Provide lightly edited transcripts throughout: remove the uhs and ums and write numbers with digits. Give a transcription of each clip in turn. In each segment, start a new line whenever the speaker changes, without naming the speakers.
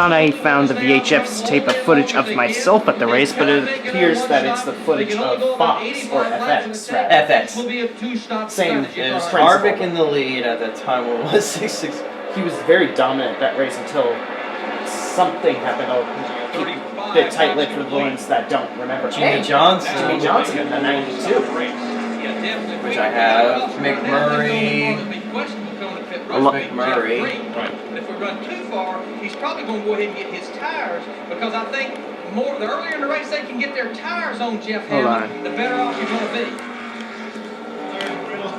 thought I found the VHS tape of footage of myself at the race, but it appears that it's the footage of Fox, or FX, rather.
FX.
Same
It was
principle.
Harvick in the lead at that time when it was 6-6.
He was very dominant that race until something happened. I'll keep a bit tight-lipped for the ones that don't remember.
Jimmy Johnson.
Jimmy Johnson in the 92.
Which I have. McMurray. McMurray.
But if we run too far, he's probably going to go ahead and get his tires, because I think the earlier in the race they can get their tires on Jeff Hammond, the better off you're going to be.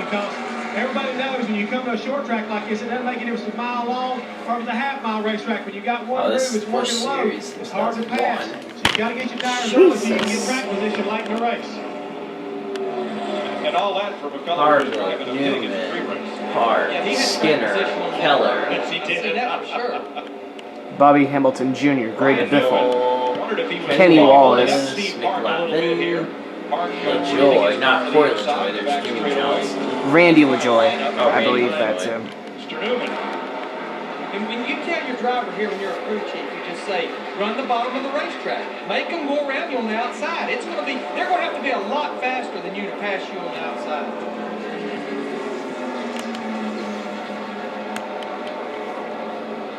Because everybody knows when you come to a short track like this, it doesn't make any difference if it's a mile long or if it's a half-mile racetrack. When you got one groove, it's working low, it's hard to pass. So you got to get your tires early so you can get track position late in the race.
And all that for McCullers driving a big in the free race.
Hart, Skinner, Keller.
Bobby Hamilton Jr., Greg Biffle,
Kenny
Wallace,
McLaughlin, LaJoy, not Corey LaJoy, there's Jimmy Johnson.
Randy LaJoy, I believe that's him.
And when you tell your driver here when you're a crew chief, you just say, run the bottom of the racetrack. Make them go around you on the outside. They're going to have to be a lot faster than you to pass you on the outside.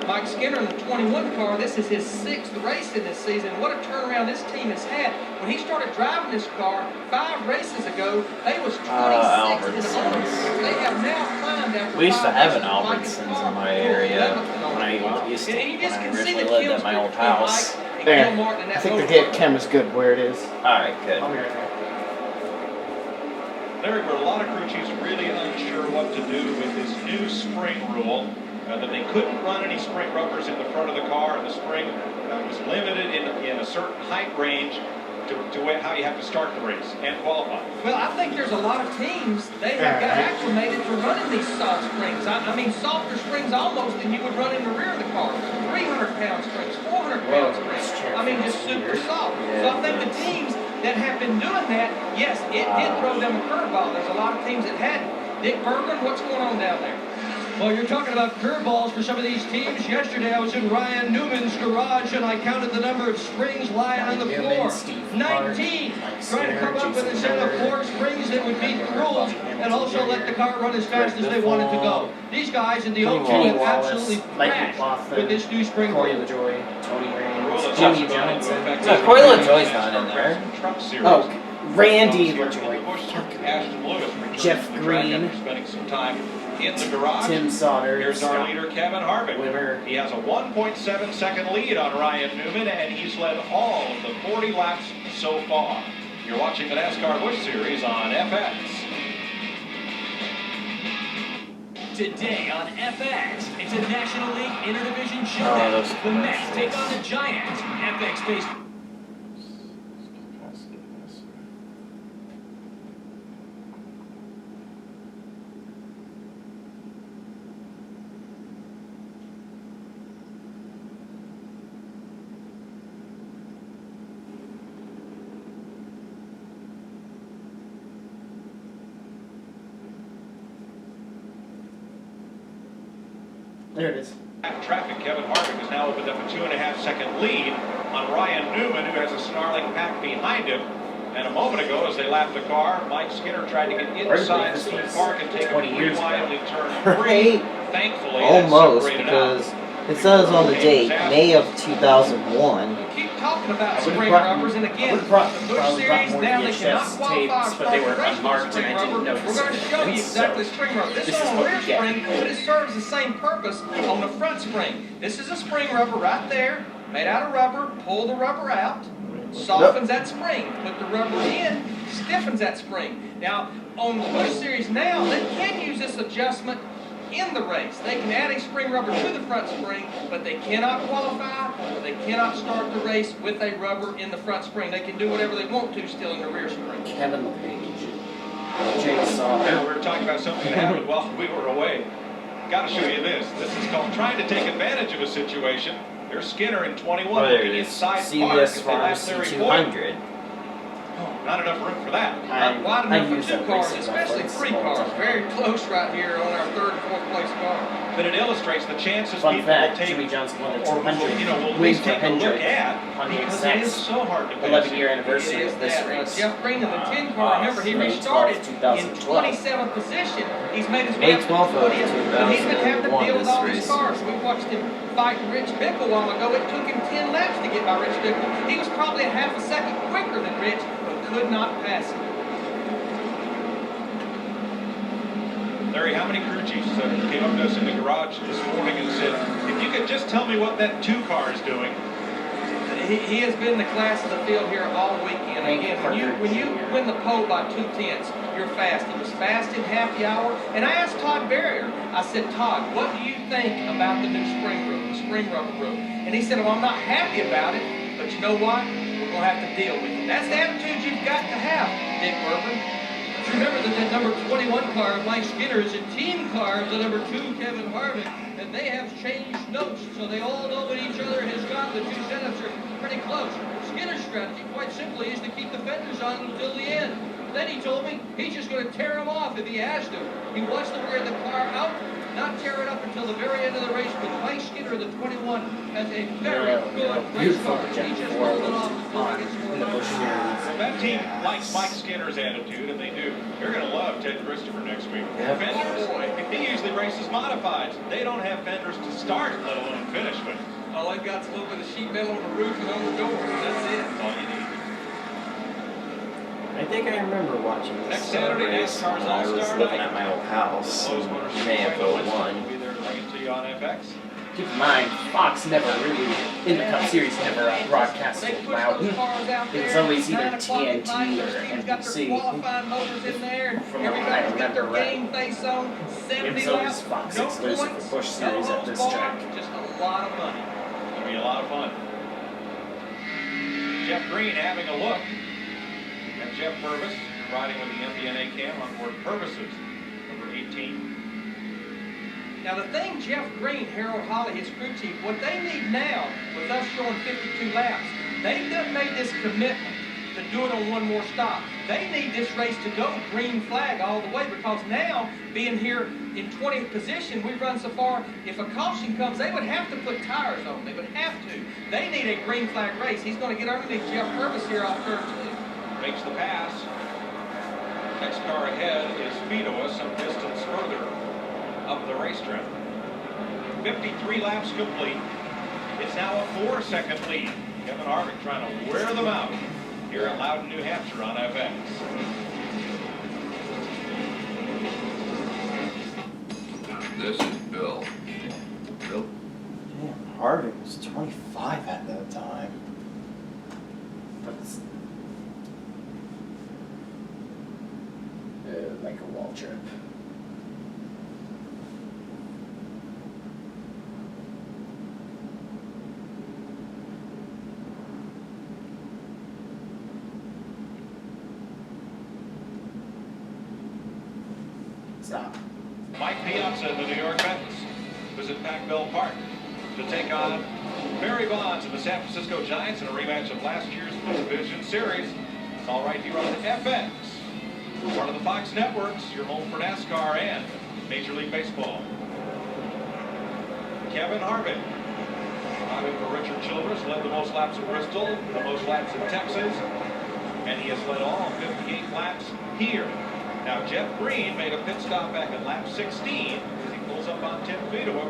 Mike Skinner in the 21 car, this is his 6th race in this season. What a turnaround this team has had. When he started driving this car 5 races ago, they was 26th in the honors. They have now climbed after
We used to have an
5
Albertsons in my area when I used to, when I originally lived at my old house.
There. I think the hit cam is good where it is.
Alright, good.
There were a lot of crew chiefs really unsure what to do with this new spring rule. That they couldn't run any spring rubbers in the front of the car, and the spring was limited in a certain height range to how you have to start the race and qualify.
Well, I think there's a lot of teams, they have got acclimated to running these soft springs. I mean, softer springs almost than you would run in the rear of the car. 300-pound springs, 400-pound springs. I mean, just super soft. So I think the teams that have been doing that, yes, it did throw them a curveball. There's a lot of teams that hadn't. Dick Bergman, what's going on down there?
Well, you're talking about curveballs for some of these teams. Yesterday, I was in Ryan Newman's garage, and I counted the number of springs lying on the floor. 19. Trying to come up with a set of 4 springs that would beat the rules and also let the car run as fast as they wanted to go. These guys in the old team have absolutely crashed with this new spring rule.
Corey LaJoy, Tony Raines, Jimmy Johnson.
No, Corey LaJoy's not in there.
Oh, Randy LaJoy, Jeff Green,
in the garage.
Tim Sauter.
Here's our leader, Kevin Harvick.
Winner.
He has a 1.7-second lead on Ryan Newman, and he's led all of the 40 laps so far. You're watching the NASCAR Busch Series on FX.
Today on FX, it's a National League Interdivision Showdown. The Mets take on the Giants. FX-based.
There it is.
Traffic, Kevin Harvick has now opened up a 2.5-second lead on Ryan Newman, who has a snarling pack behind him. And a moment ago, as they lapped the car, Mike Skinner tried to get inside Steve Park and take a reliably turn 3. Thankfully,
almost, because it says on the date, May of 2001.
Keep talking about spring rubbers, and again, the Busch Series now they cannot qualify
but they were unmarked and I didn't notice.
We're going to show you exactly spring rubber. This is on a rear spring, but it serves the same purpose on the front spring. This is a spring rubber right there, made out of rubber. Pull the rubber out, softens that spring. Put the rubber in, stiffens that spring. Now, on the Busch Series now, they can use this adjustment in the race. They can add a spring rubber to the front spring, but they cannot qualify or they cannot start the race with a rubber in the front spring. They can do whatever they want to still in the rear spring.
Kevin LePage, Jay Sauter.
Yeah, we were talking about something that happened while we were away. Got to show you this. This is called trying to take advantage of a situation. There's Skinner in 21 looking inside Park as they lap Larry Boyd. Not enough room for that.
Not wide enough for
use
two
that
cars,
racing
especially
reference
three
all the
cars.
time.
Very close right here on our third and fourth place car.
But it illustrates the chances
Fun
people
fact,
will take,
Jimmy Johnson won the
or
200
you know, will at
win
least
for
take a look
Hendrick
at,
on the
because it is
exact
so hard to pass.
11-year anniversary
It is
of this
that,
race.
Jeff Green in the 10 car, remember, he
May 12th,
restarted in
2012.
27th position. He's made his
May
way up to
12th of
20th, but he's been having to
2001
deal with all
this
these
race.
cars. We watched him fight Rich Bickle a while ago. It took him 10 laps to get by Rich Bickle. He was probably a half a second quicker than Rich, but could not pass him.
Larry, how many crew chiefs came up to us in the garage this morning and said, if you could just tell me what that 2 car is doing?
He has been the class of the field here all weekend. Again, when you win the pole by 2/10, you're fast. He was fast in happy hour. And I asked Todd Barrier, I said, Todd, what do you think about the new spring rule, the spring rubber rule? And he said, well, I'm not happy about it, but you know what? We're going to have to deal with it. That's the attitude you've got to have, Dick Berber.
Remember that number 21 car of Mike Skinner is a team car of the number 2 Kevin Harvick, and they have changed notes, so they all know what each other has got. The two setups are pretty close. Skinner's strategy, quite simply, is to keep the fenders on until the end. Then he told me he's just going to tear them off if he has to. He wants to wear the car out, not tear it up until the very end of the race. But Mike Skinner, the 21, has a very good race car. He just rolled it off until he gets more laps.
If that team likes Mike Skinner's attitude, and they do, they're going to love Ted Christopher next week. Fenders, he usually races modifieds. They don't have fenders to start, let alone finish with.
All they've got is a little bit of sheet metal on the roof and on the door. That's it.
That's all you need.
I think I remember watching this
Next Saturday,
race
NASCAR's
when I was
All-Star
living
Night.
at my old house
Lowe's
in
Motor
May
Speedway,
of
the Winston
01.
will be there to bring it to you on FX.
Keep in mind, Fox never really, in the Cup Series, never broadcasted loud. It was always either TNT or NBC.
Qualifying motors in there.
From what I
Everybody's got their
remember right.
game face on.
It
70
was always
laps,
Fox
no
exclusive
points,
for Busch Series
no
at this
holds
track.
barred, just a lot of money.
It'll be a lot of fun. Jeff Green having a look at Jeff Purvis riding with the MPNA cam on board Purvis's number 18.
Now the thing, Jeff Green, Harold Holly, his crew chief, what they need now, with us showing 52 laps, they've done made this commitment to do it on one more stop. They need this race to go green flag all the way, because now, being here in 20th position, we've run so far, if a caution comes, they would have to put tires on. They would have to. They need a green flag race. He's going to get underneath Jeff Purvis here off turn 2.
Makes the pass. Next car ahead is Fidoa, some distance further up the racetrack. 53 laps complete. It's now a 4-second lead. Kevin Harvick trying to wear them out here at Loudon, New Hampshire on FX.
This is Bill. Bill?
Damn, Harvick was 25 at that time. That's like a wall trip. Stop.
Mike Piazza and the New York Mets visit Pac-Bell Park to take on Barry Bonds and the San Francisco Giants in a rematch of last year's Division Series. It's all right here on FX. Part of the Fox Networks, your home for NASCAR and Major League Baseball. Kevin Harvick, driving for Richard Childress, led the most laps at Bristol, the most laps in Texas, and he has led all 58 laps here. Now, Jeff Green made a pit stop back at lap 16 as he pulls up on Tim Fidoa.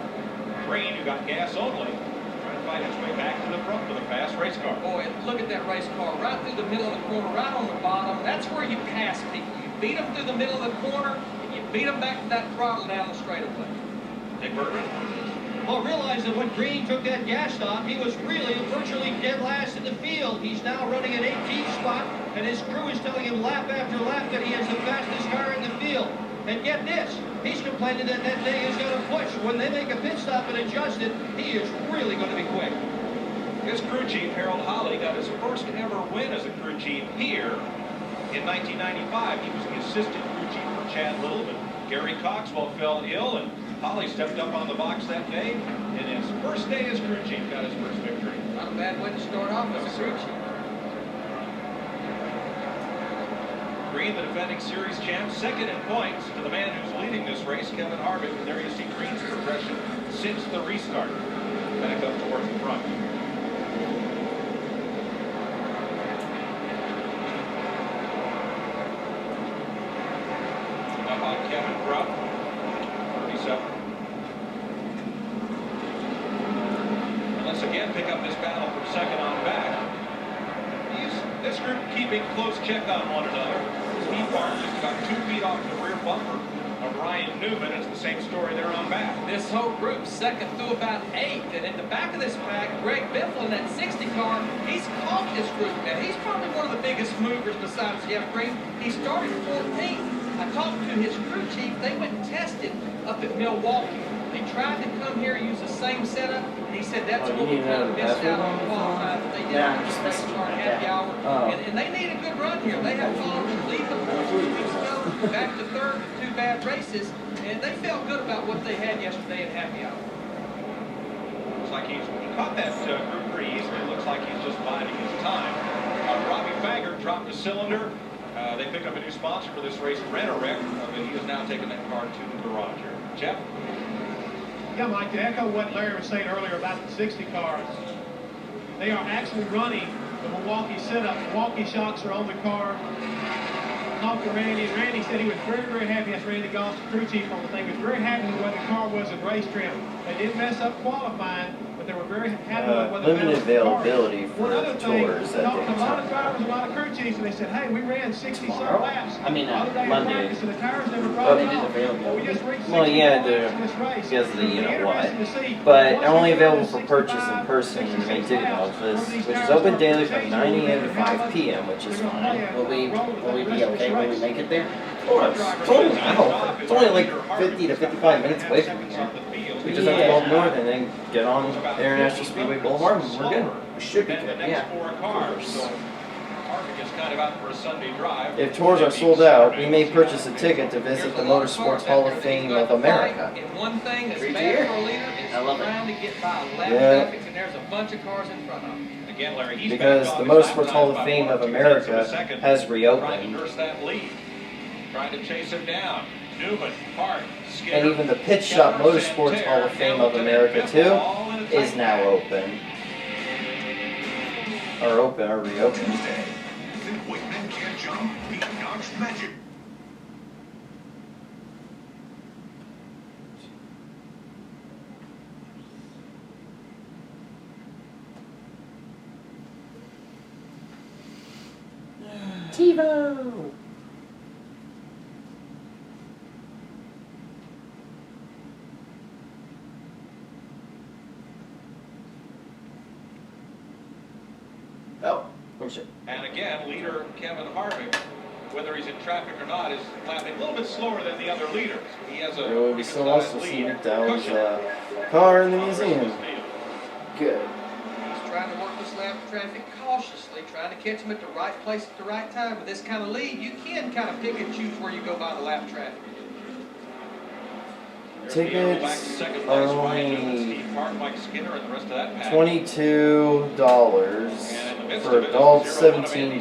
Green, who got gas only, trying to fight his way back to the front with a fast race car.
Boy, look at that race car right through the middle of the corner, right on the bottom. That's where you pass people. You beat them through the middle of the corner, and you beat them back to that throttle down the straightaway.
Dick Bergman.
Well, realize that when Green took that gas stop, he was really virtually dead last in the field. He's now running an 18th spot, and his crew is telling him lap after lap that he has the fastest car in the field. And get this, he's complaining that that thing is going to push. When they make a pit stop and adjust it, he is really going to be quick.
His crew chief, Harold Holly, got his first ever win as a crew chief here in 1995. He was the assistant crew chief for Chad Little, but Gary Coxwell fell ill, and Holly stepped up on the box that day, and his first day as crew chief got his first victory.
Not a bad way to start off as a crew chief.
Green, the defending series champ, second in points to the man who's leading this race, Kevin Harvick. And there you see Green's progression since the restart. Back up towards the front. Up on Kevin Krupp, 37. And let's again pick up this battle from second on back. This group keeping close check on one another. Steve Barnes just about 2 feet off the rear bumper of Ryan Newman. It's the same story there on back.
This whole group second through about 8, and in the back of this pack, Greg Biffle in that 60 car, he's caught this group. Now he's probably one of the biggest movers besides Jeff Green. He started 14th. I talked to his crew chief. They went and tested up at Milwaukee. They tried to come here and use the same setup, and he said that's what we kind of missed out on qualifying. They did
Yeah,
not
just
just
messaging
our
about
happy
that.
hour,
Oh.
and they need a good run here. They have followed the lead the points 2 weeks ago, back to third with 2 bad races, and they felt good about what they had yesterday at happy hour.
Looks like he caught that group pretty easily. Looks like he's just biding his time. Robbie Fager dropped a cylinder. They picked up a new sponsor for this race, Rent-A-Wreck, but he has now taken that car to the garage here. Jeff?
Yeah, Mike, to echo what Larry was saying earlier about the 60 cars, they are actually running the Milwaukee setup. Milwaukee shocks are on the car. Talked to Randy, and Randy said he was very, very happy. That's Randy Goss, the crew chief on the thing. He was very happy with what the car was in race trim. They did mess up qualifying, but they were very happy with what the
limited availability for
One other thing,
tours at
talked to a lot of
Daytona.
drivers, a lot of crew chiefs, and they said, hey, we ran 60-some
Tomorrow?
laps.
I mean,
Other day in
Monday.
practice, and the tires never
Oh,
brought
they
it
did
off.
available.
Well, we just reached
Well, yeah,
64 laps in this race.
because of the
It'll
you
be
know what.
interesting to see.
But
Once
only
we get
available
to
for purchase in
65,
person in the main
66
ticket
laps,
office,
one of these
which is
tires
open
start
daily
to
from
change
9
a little
a.m.
bit,
to
and how
5
much
p.m., which is
they're gonna
fine.
play
Will we make it there?
Of course. It's only, I hope. It's only like 50 to 55 minutes away from here. We just have to go up north and then get on International Speedway Boulevard and we're good.
We should be
And the
good,
next
yeah.
4 cars. So Harvick is kind of out for a Sunday drive.
If tours are sold out, we may purchase a ticket to visit the Motorsports Hall of Fame of America.
And one thing that's
Great to
bad
hear.
for a leader is
I love it.
trying to get by lap
Yeah.
traffic, and there's a bunch of cars in front of him.
Again, Larry, he's
Because
back
the
on his
Motorsports
lap
Hall
time
of
by
Fame
1
of
2/10
America
a second.
has
Trying to
reopened.
nurse that lead. Trying to chase him down. Newman, Hart, Skinner.
And even the Pit Shop Motorsports Hall of Fame of America too is now open. Or reopened.
Tuesday. Think white men can't jump? Beat Dodge Magic.
TiVo!
Oh, shit.
And again, leader Kevin Harvick, whether he's in traffic or not, is lapping a little bit slower than the other leaders. He has a
There will be still also
lead.
see McDowell's
Cushion.
car in the museum.
Good.
He's trying to work this lap traffic cautiously, trying to catch him at the right place at the right time. With this kind of lead, you can kind of pick and choose where you go by the lap traffic.
There's the arrow back to
Tickets
second
are
place, Ryan Newman,
only
Steve Hart, Mike Skinner, and the rest of that pack.
$22 for adults, 17. I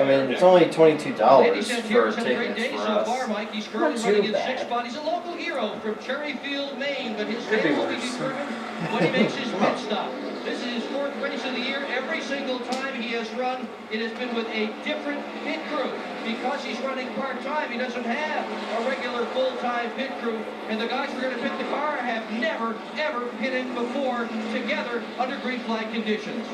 mean, it's only $22
Andy said
for
Harris had a great
tickets
day
for
so far,
us.
Mike. He's currently
Not
running
too
in
bad.
6 spot. He's a local hero from Cherryfield, Maine, but his
Could be
fans will be
worse.
determined when he makes his pit stop. This is his 4th race of the year. Every single time he has run, it has been with a different pit crew. Because he's running part-time, he doesn't have a regular full-time pit crew. And the guys who are going to pit the car have never, ever pitted before together under green flag conditions.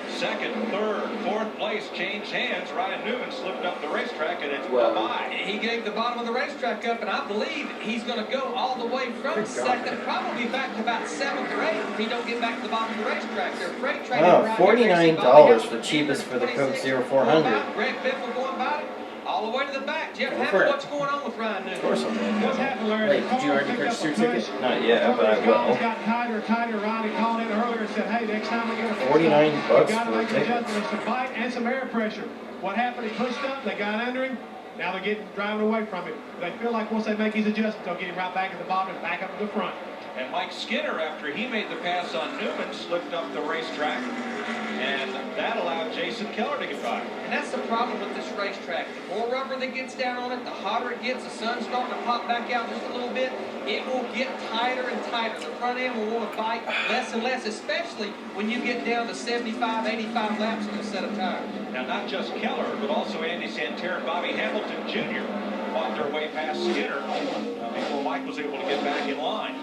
Second, third, fourth place changed hands. Ryan Newman slipped up the racetrack, and it's
Well,
bye-bye.
He gave the bottom of the racetrack up, and I believe he's going to go all the way from
Good God.
second, probably back to about 7th or 8th if he don't get back to the bottom of the racetrack. They're freight training
Oh,
around
$49 for cheapest for the Coke 0400.
Greg Biffle going about it all the way to the back. Jeff,
Go for
Hammond,
it.
what's going on with Ryan Newman?
Of course I'm in.
What's happened, Larry?
Wait,
The
did you
car
already
picked
purchase
up
your
a push.
ticket?
Not yet, but I
It
will.
got tighter and tighter. Ronnie called in earlier and said, hey, next time we get a pit stop,
$49
you got to
for
make an
tickets.
adjustment. Some bite and some air pressure. What happened? He pushed up. They got under him. Now they're driving away from him. They feel like once they make his adjustment, they'll get him right back at the bottom and back up to the front.
And Mike Skinner, after he made the pass on Newman, slipped up the racetrack, and that allowed Jason Keller to get by.
And that's the problem with this racetrack. The more rubber that gets down on it, the hotter it gets, the sun's starting to pop back out just a little bit, it will get tighter and tighter. The front end will want to bite less and less, especially when you get down to 75, 85 laps on a set of tires.
Now, not just Keller, but also Andy Santerre and Bobby Hamilton Jr. fought their way past Skinner before Mike was able to get back in line.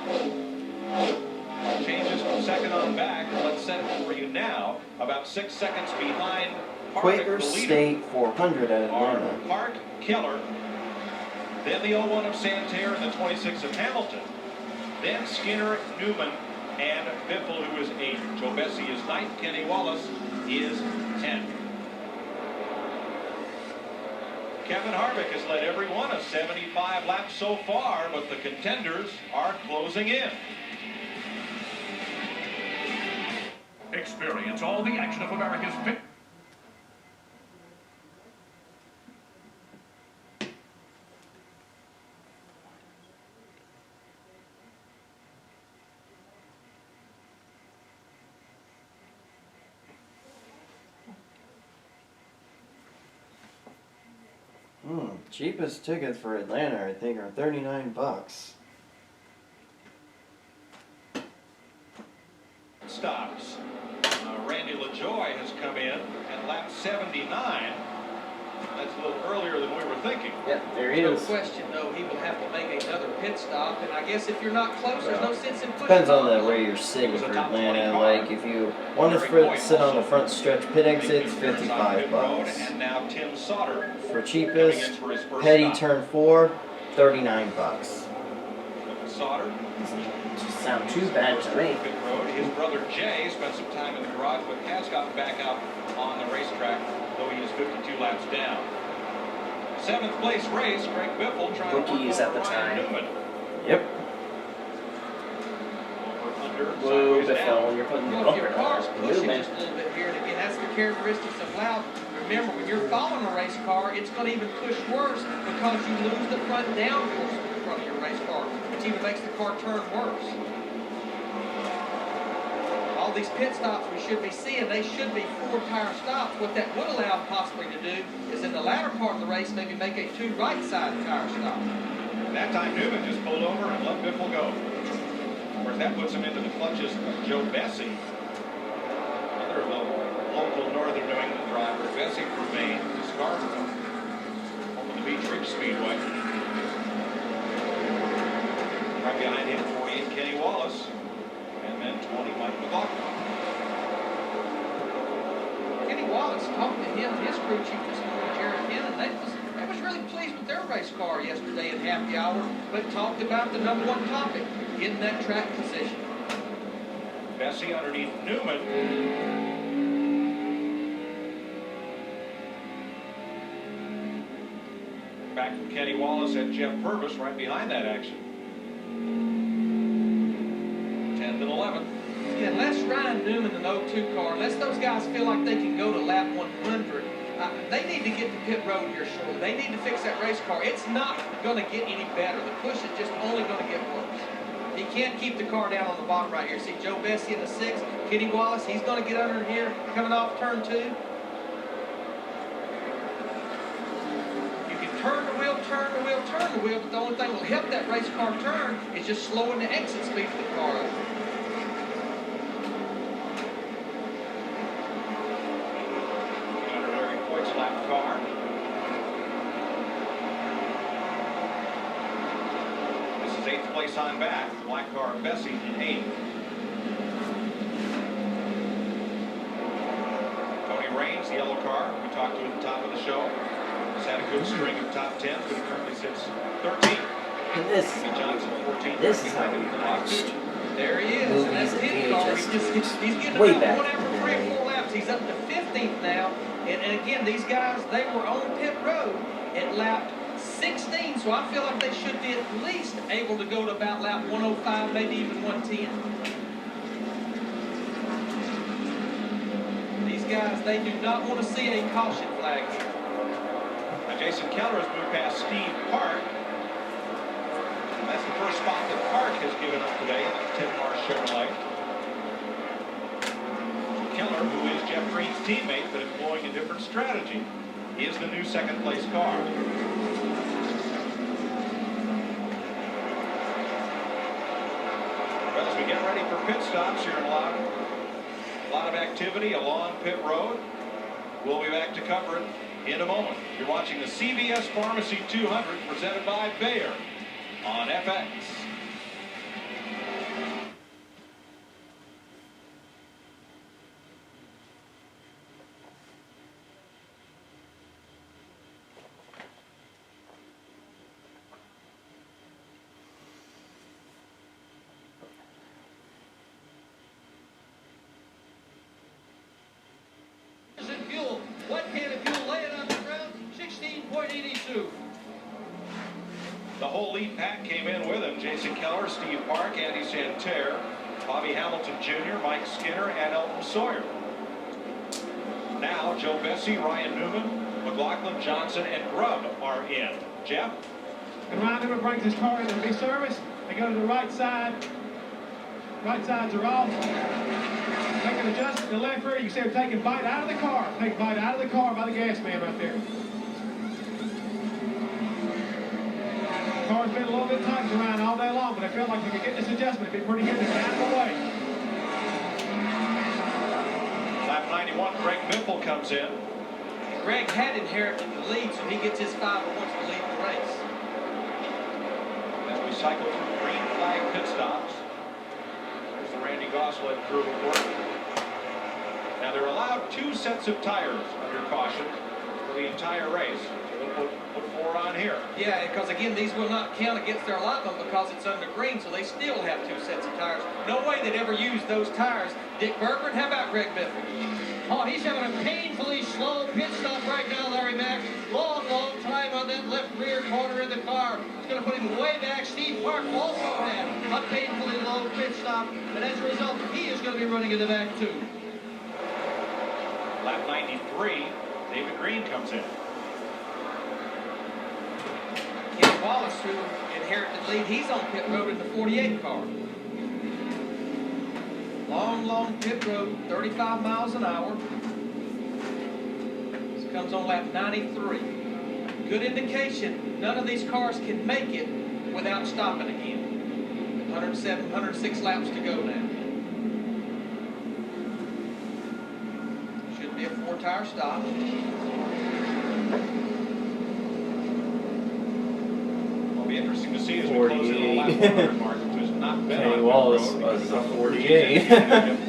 Changes from second on back. Let's set it for you now. About 6 seconds behind Harvick,
Quaker
the leader.
State 400 at
Are
Atlanta.
Hart, Keller, then the 01 of Santerre and the 26 of Hamilton, then Skinner, Newman, and Biffle, who is 8. Joe Bessie is 9th. Kenny Wallace is 10th. Kevin Harvick has led every one of 75 laps so far, but the contenders are closing in.
Experience all the action of America's fit.
Cheapest tickets for Atlanta, I think, are $39.
Stops. Randy LaJoy has come in at lap 79. That's a little earlier than we were thinking.
Yeah, there he
No
is.
question, though, he will have to make another pit stop, and I guess if you're not close, there's no sense in pushing.
Depends on where you're sitting for Atlanta. Like, if you want to sit on the front stretch pit exit, it's $55.
And now Tim Sauter
For cheapest, Petty turn 4, $39.
Sauter.
Doesn't sound too bad to me.
Pit road. His brother Jay spent some time in the garage, but has gotten back out on the racetrack, though he is 52 laps down. 7th place race, Greg Biffle trying
Rookies
to
at the time.
Newman.
Yep.
Over, under,
Whoa,
sideways
Biffle,
down.
you're putting the
Well, if your
bumper
car's
on
pushing
Newman.
just a little bit here, and again, that's the characteristics of loud. Remember, when you're following a race car, it's going to even push worse because you lose the front downforce in the front of your race car, which even makes the car turn worse. All these pit stops we should be seeing, they should be 4-tire stops. What that would allow possibly to do is in the latter part of the race, maybe make a 2 right-side tire stop.
That time Newman just pulled over and let Biffle go. Of course, that puts him into the clutches of Joe Bessie, another local northern New England driver. Bessie from Maine, to Scarborough, over the Beach Ridge Speedway. Right behind him, 48 Kenny Wallace, and then 20 Mike McLaughlin.
Kenny Wallace talked to him, his crew chief this morning, Jared Hennon. They was really pleased with their race car yesterday in happy hour, but talked about the #1 topic, getting that track position.
Bessie underneath Newman. Back from Kenny Wallace and Jeff Purvis right behind that action. 10th and 11th.
Yeah, unless Ryan Newman, the 02 car, unless those guys feel like they can go to lap 100, they need to get to pit road here shortly. They need to fix that race car. It's not going to get any better. The push is just only going to get worse. He can't keep the car down on the bottom right here. See Joe Bessie in the 6th. Kenny Wallace, he's going to get under here coming off turn 2. You can turn the wheel, turn the wheel, turn the wheel, but the only thing that will help that race car turn is just slowing the exit speed of the car up.
Under Larry Coyt's lap car. This is 8th place on back. Black car Bessie in 8th. Tony Raines, the yellow car, we talked to at the top of the show. He's had a good string of top 10s, but he currently sits 13th.
And this
Johnson 14th.
is how we watched
There he is, and that's
movies
his
at
car.
VHS.
He's getting
Way
about
back
one
in
every
the
3 or
day.
4 laps. He's up to 15th now. And again, these guys, they were on pit road at lap 16, so I feel like they should be at least able to go to about lap 105, maybe even 110. These guys, they do not want to see a caution flag here.
Now Jason Keller has moved past Steve Park. That's the first spot that Park has given up today in the 10-car Chevrolet. Keller, who is Jeff Green's teammate, but employing a different strategy, is the new second-place car. Well, as we get ready for pit stops here in Loudon, a lot of activity along pit road. We'll be back to cover it in a moment. You're watching the CVS Pharmacy 200 presented by Bayer on FX.
Fuel. One can of fuel laying on the ground, 16.82.
The whole lead pack came in with him. Jason Keller, Steve Park, Andy Santerre, Bobby Hamilton Jr., Mike Skinner, and Elton Sawyer. Now Joe Bessie, Ryan Newman, McLaughlin, Johnson, and Grubb are in. Jeff?
And Ryan Newman brings his car in to be serviced. They go to the right side. Right sides are off. Make an adjustment to the left rear. You can see him taking bite out of the car. Take bite out of the car by the gas man right there. The car's been a little bit tight to Ryan all day long, but I felt like we could get this adjustment. It'd be pretty good to get out of the way.
Lap 91, Greg Biffle comes in.
Greg had inherited the lead, so he gets his 5 points to lead the race.
As we cycle through green flag pit stops. There's the Randy Gosselin crew report. Now they're allowed 2 sets of tires under caution for the entire race. So they'll put 4 on here.
Yeah, because again, these will not count against their allotment because it's under green, so they still have 2 sets of tires. No way they'd ever use those tires. Dick Berggren, how about Greg Biffle?
Oh, he's having a painfully slow pit stop right now, Larry Mack. Long time on that left rear corner of the car. It's going to put him way back. Steve Park also had a painfully low pit stop, and as a result, he is going to be running in the back too.
Lap 93, David Green comes in.
Kenny Wallace, who inherited the lead, he's on pit road in the 48 car. Long pit road, 35 miles an hour. This comes on lap 93. Good indication none of these cars can make it without stopping again. 106 laps to go now. Should be a 4-tire stop.
It'll be interesting to see as we close in the lap 100 mark, which is not bad.
Kenny Wallace was a 48.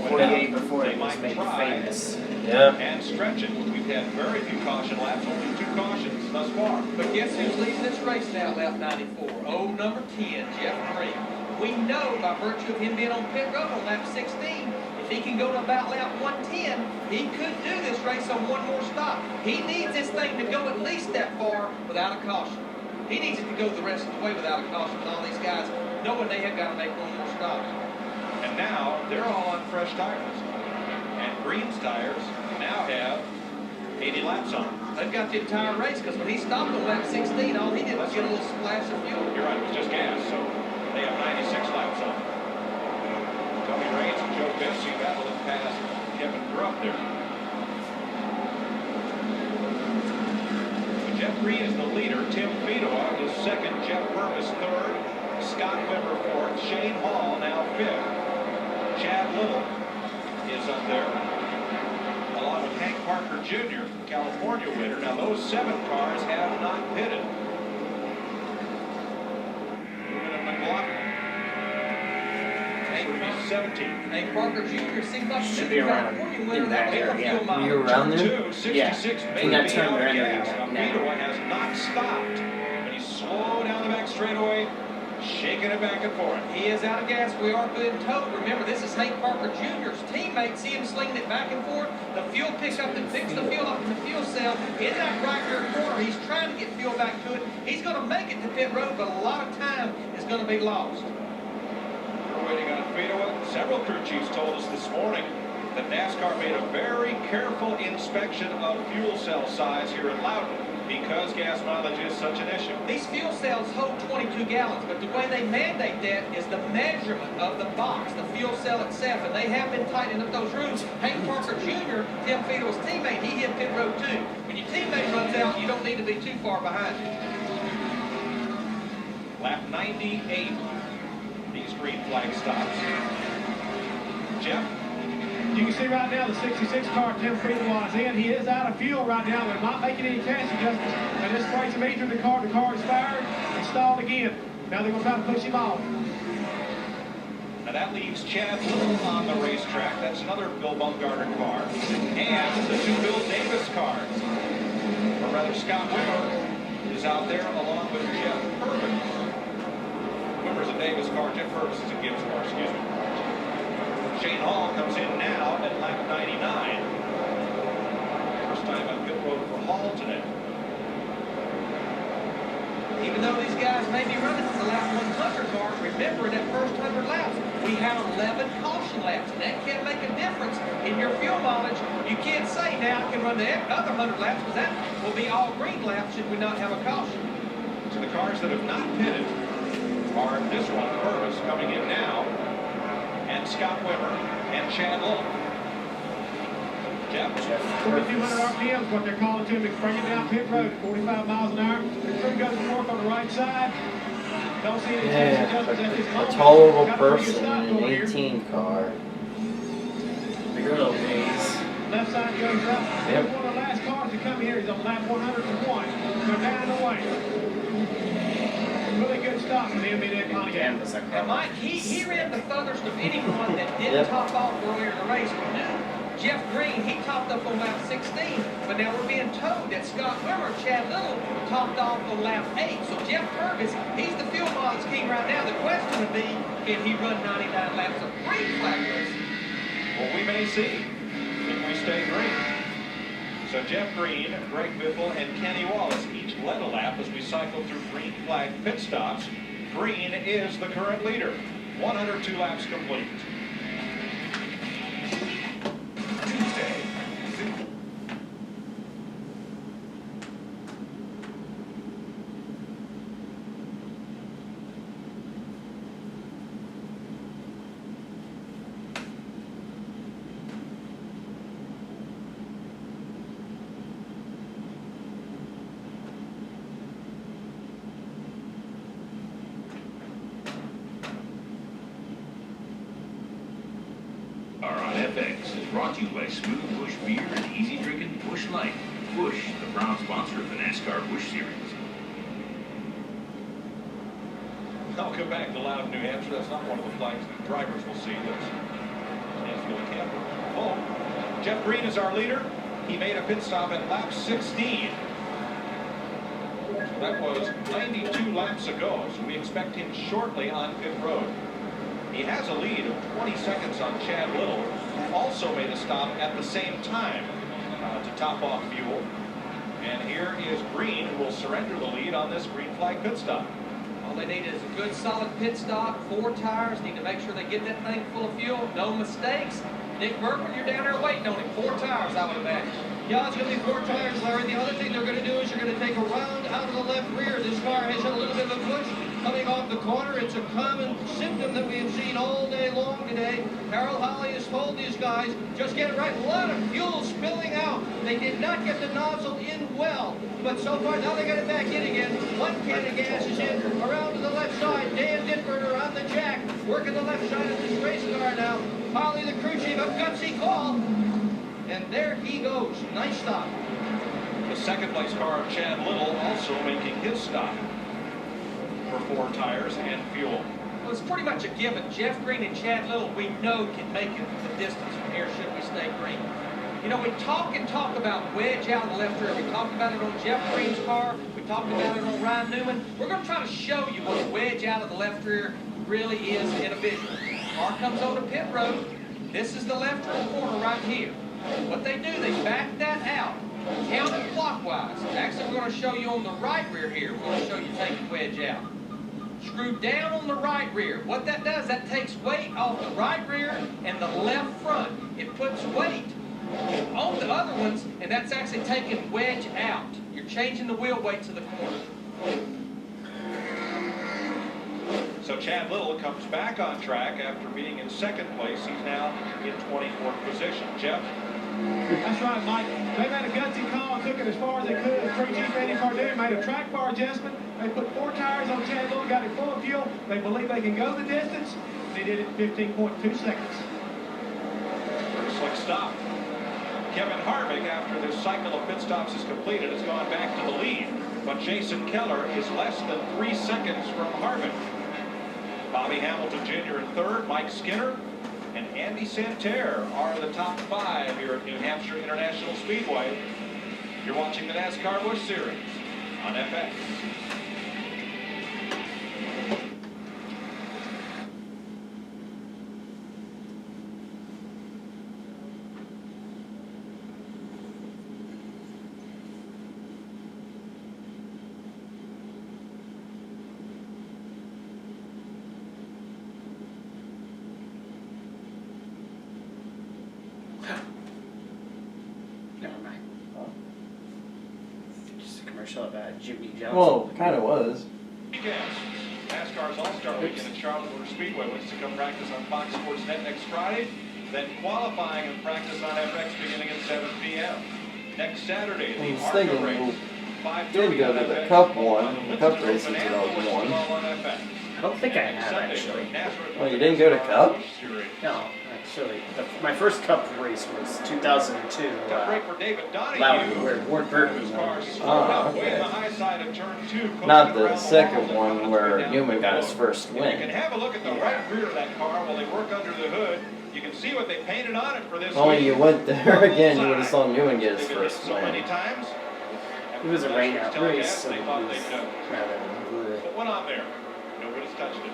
48 before it was made famous.
Yeah.
And stretch it. We've had very few caution laps, only 2 cautions thus far.
But guess who's leading this race now, lap 94? Oh, number 10, Jeff Green. We know by virtue of him being on pit road on lap 16, if he can go to about lap 110, he could do this race on 1 more stop. He needs this thing to go at least that far without a caution. He needs it to go the rest of the way without a caution with all these guys knowing they have got to make 1 more stop.
And now they're all on fresh tires. And Green's tires now have 80 laps on them.
They've got the entire race because when he stopped on lap 16, all he did was get a little splash of fuel.
You're right, it was just gas, so they have 96 laps on them. Tony Raines and Joe Bessie battling past Kevin Grubb there. Jeff Green is the leader. Tim Fedowa is second. Jeff Purvis third. Scott Wimmer fourth. Shane Hall now fifth. Chad Little is up there, along with Hank Parker Jr., California winner. Now those 7 cars have not pitted. Newman and McLaughlin. Hank would be 17.
Hank Parker Jr. seems like
Should be around
California winner
in that
that
area.
fuel mileage.
You around there?
66
Yeah.
may
In that
be
turn
out of
they're in
gas.
there
Now
now.
Fedowa has not stopped, but he's slow down the back straightaway, shaking it back and forth.
He is out of gas. We are being told. Remember, this is Hank Parker Jr.'s teammate. See him slinging it back and forth. The fuel pickup that picks the fuel up from the fuel cell in that right rear corner. He's trying to get fuel back to it. He's going to make it to pit road, but a lot of time is going to be lost.
We're waiting on Fedowa. Several crew chiefs told us this morning that NASCAR made a very careful inspection of fuel cell size here in Loudon. because gas mileage is such an issue.
These fuel cells hold 22 gallons, but the way they mandate that is the measurement of the box, the fuel cell itself, and they have been tightening up those rules. Hank Parker Jr., Tim Fiedler's teammate, he hit pit road too. When your teammate runs out, you don't need to be too far behind him.
Lap 98, these green flag stops. Jeff?
You can see right now the 66 car Tim Fiedler is in. He is out of fuel right now. They're not making any cash adjustments. They just sprayed some ether in the car. The car is fired and stalled again. Now they're going to try to push him off.
Now that leaves Chad Little on the racetrack. That's another Bill Bumgarner car. And the two Bill Davis cars. Or rather, Scott Wimmer is out there along with Jeff Harvick. Wimmer's a Davis car. Jeff Purvis is a Gibbs car, excuse me. Shane Hall comes in now at lap 99. First time on pit road for Hall today.
Even though these guys may be running the lap 100 cars, remember in that first 100 laps, we had 11 caution laps, and that can make a difference in your fuel mileage. You can't say now I can run the other 100 laps, because that will be all green laps should we not have a caution.
So the cars that have not pitted are this one, Purvis, coming in now, and Scott Wimmer, and Chad Little. Jeff?
4,200 RPM is what they're calling to him. He's bringing down pit road at 45 miles an hour. The crew goes to work on the right side. Don't see any chance adjustments at this
A
moment.
tolerable
Got a pretty good
person
stop
in
going
an
here.
18 car.
The good old days.
Left side goes up.
Yep.
One of the last cars to come here. He's on lap 101. Go down and away. Really good stop for the NBA Pontiac.
And Mike, he ran the furthest of anyone that didn't top off earlier in the race. We knew Jeff Green, he topped up on lap 16, but now we're being told that Scott Wimmer, Chad Little, topped off on lap 8. So Jeff Purvis, he's the fuel mileage king right now. The question would be, can he run 99 laps of green flag racing?
Well, we may see if we stay green. So Jeff Green, Greg Biffle, and Kenny Wallace each led a lap as we cycle through green flag pit stops. Green is the current leader. 102 laps complete.
Tuesday.
FX is brought to you by Smooth Bush Beer and Easy Drinking Bush Light. Bush, the proud sponsor of the NASCAR Bush Series.
Welcome back to Loudon, New Hampshire. That's not one of the flags that drivers will see. That's Mansfield Camper. Oh, Jeff Green is our leader. He made a pit stop at lap 16. So that was 92 laps ago. So we expect him shortly on pit road. He has a lead of 20 seconds on Chad Little, who also made a stop at the same time to top off fuel. And here is Green, who will surrender the lead on this green flag pit stop.
All they need is a good solid pit stop, 4 tires, need to make sure they get that thing full of fuel, no mistakes. Nick Berkman, you're down there waiting on him. 4 tires, I would imagine.
Yeah, it's going to be 4 tires, Larry. The other thing they're going to do is you're going to take a round out of the left rear. This car has a little bit of a push coming off the corner. It's a common symptom that we have seen all day long today. Harold Holly has told these guys, just get it right. A lot of fuel spilling out. They did not get the nozzle in well. But so far, now they got it back in again. 1 can of gas is in. Around to the left side. Dan Ditberger on the jack. Working the left side of this race car now. Holly, the crew chief, a gutsy call. And there he goes. Nice stop.
The second place car of Chad Little also making his stop for 4 tires and fuel.
Well, it's pretty much a given. Jeff Green and Chad Little, we know, can make it the distance from here should we stay green. You know, we talk about wedge out of the left rear. We talked about it on Jeff Green's car. We talked about it on Ryan Newman. We're going to try to show you what a wedge out of the left rear really is in a visual. Car comes on the pit road. This is the left rear corner right here. What they do, they back that out, counterclockwise. Actually, we're going to show you on the right rear here. We're going to show you taking wedge out. Screw down on the right rear. What that does, that takes weight off the right rear and the left front. It puts weight on the other ones, and that's actually taking wedge out. You're changing the wheel weights of the corner.
So Chad Little comes back on track after being in second place. He's now in 24th position. Jeff?
That's right, Mike. They made a gutsy call and took it as far as they could. Crew Chief Andy Cardew made a track bar adjustment. They put 4 tires on Chad Little, got it full of fuel. They believe they can go the distance. They did it in 15.2 seconds.
Slick stop. Kevin Harvick, after this cycle of pit stops is completed, has gone back to the lead. But Jason Keller is less than 3 seconds from Harvick. Bobby Hamilton Jr. in third, Mike Skinner, and Andy Santerre are the top 5 here at New Hampshire International Speedway. You're watching the NASCAR Busch Series on FX.
Never mind. Just a commercial about Jimmy Johnson.
Well, it kind of was.
Weekends. NASCAR's All-Star Weekend at Charlotte Motor Speedway. Wants to come practice on Fox Sports Net next Friday. Then qualifying and practice on FX beginning at 7 p.m. Next Saturday,
I
the
was
ARCA
thinking
race.
did go to the Cup one, the Cup race in 2001.
I don't think I have, actually.
Oh, you didn't go to Cup?
No, actually. My first Cup race was 2002.
Loudon,
where Ward Burton won.
Oh, okay. Not the second one where Newman got his first
You can
win.
have a look at the right rear of that car while they work under the hood. You can see what they painted on it for this
Only
week.
you went there again, you would have saw Newman get his
They've been hit
first
so many
win.
times.
It was a rain-out race, so
They
it
thought
was
they'd done.
rather bleh.
Put one on there. Nobody's touched it.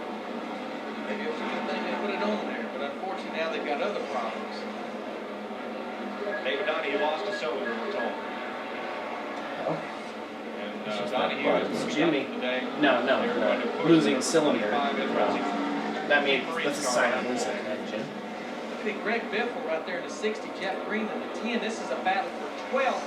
Maybe it was a good thing they put it on there, but unfortunately now they've got other problems.
David Donahue lost a cylinder, we're told. And Donahue is
Jimmy.
today.
No,
They're going to push
losing
the
cylinder.
25 in
Well,
racing.
that means that's a sign of losing an engine.
Look at Greg Biffle right there in the 60, Jeff Green in the 10. This is a battle for 12th,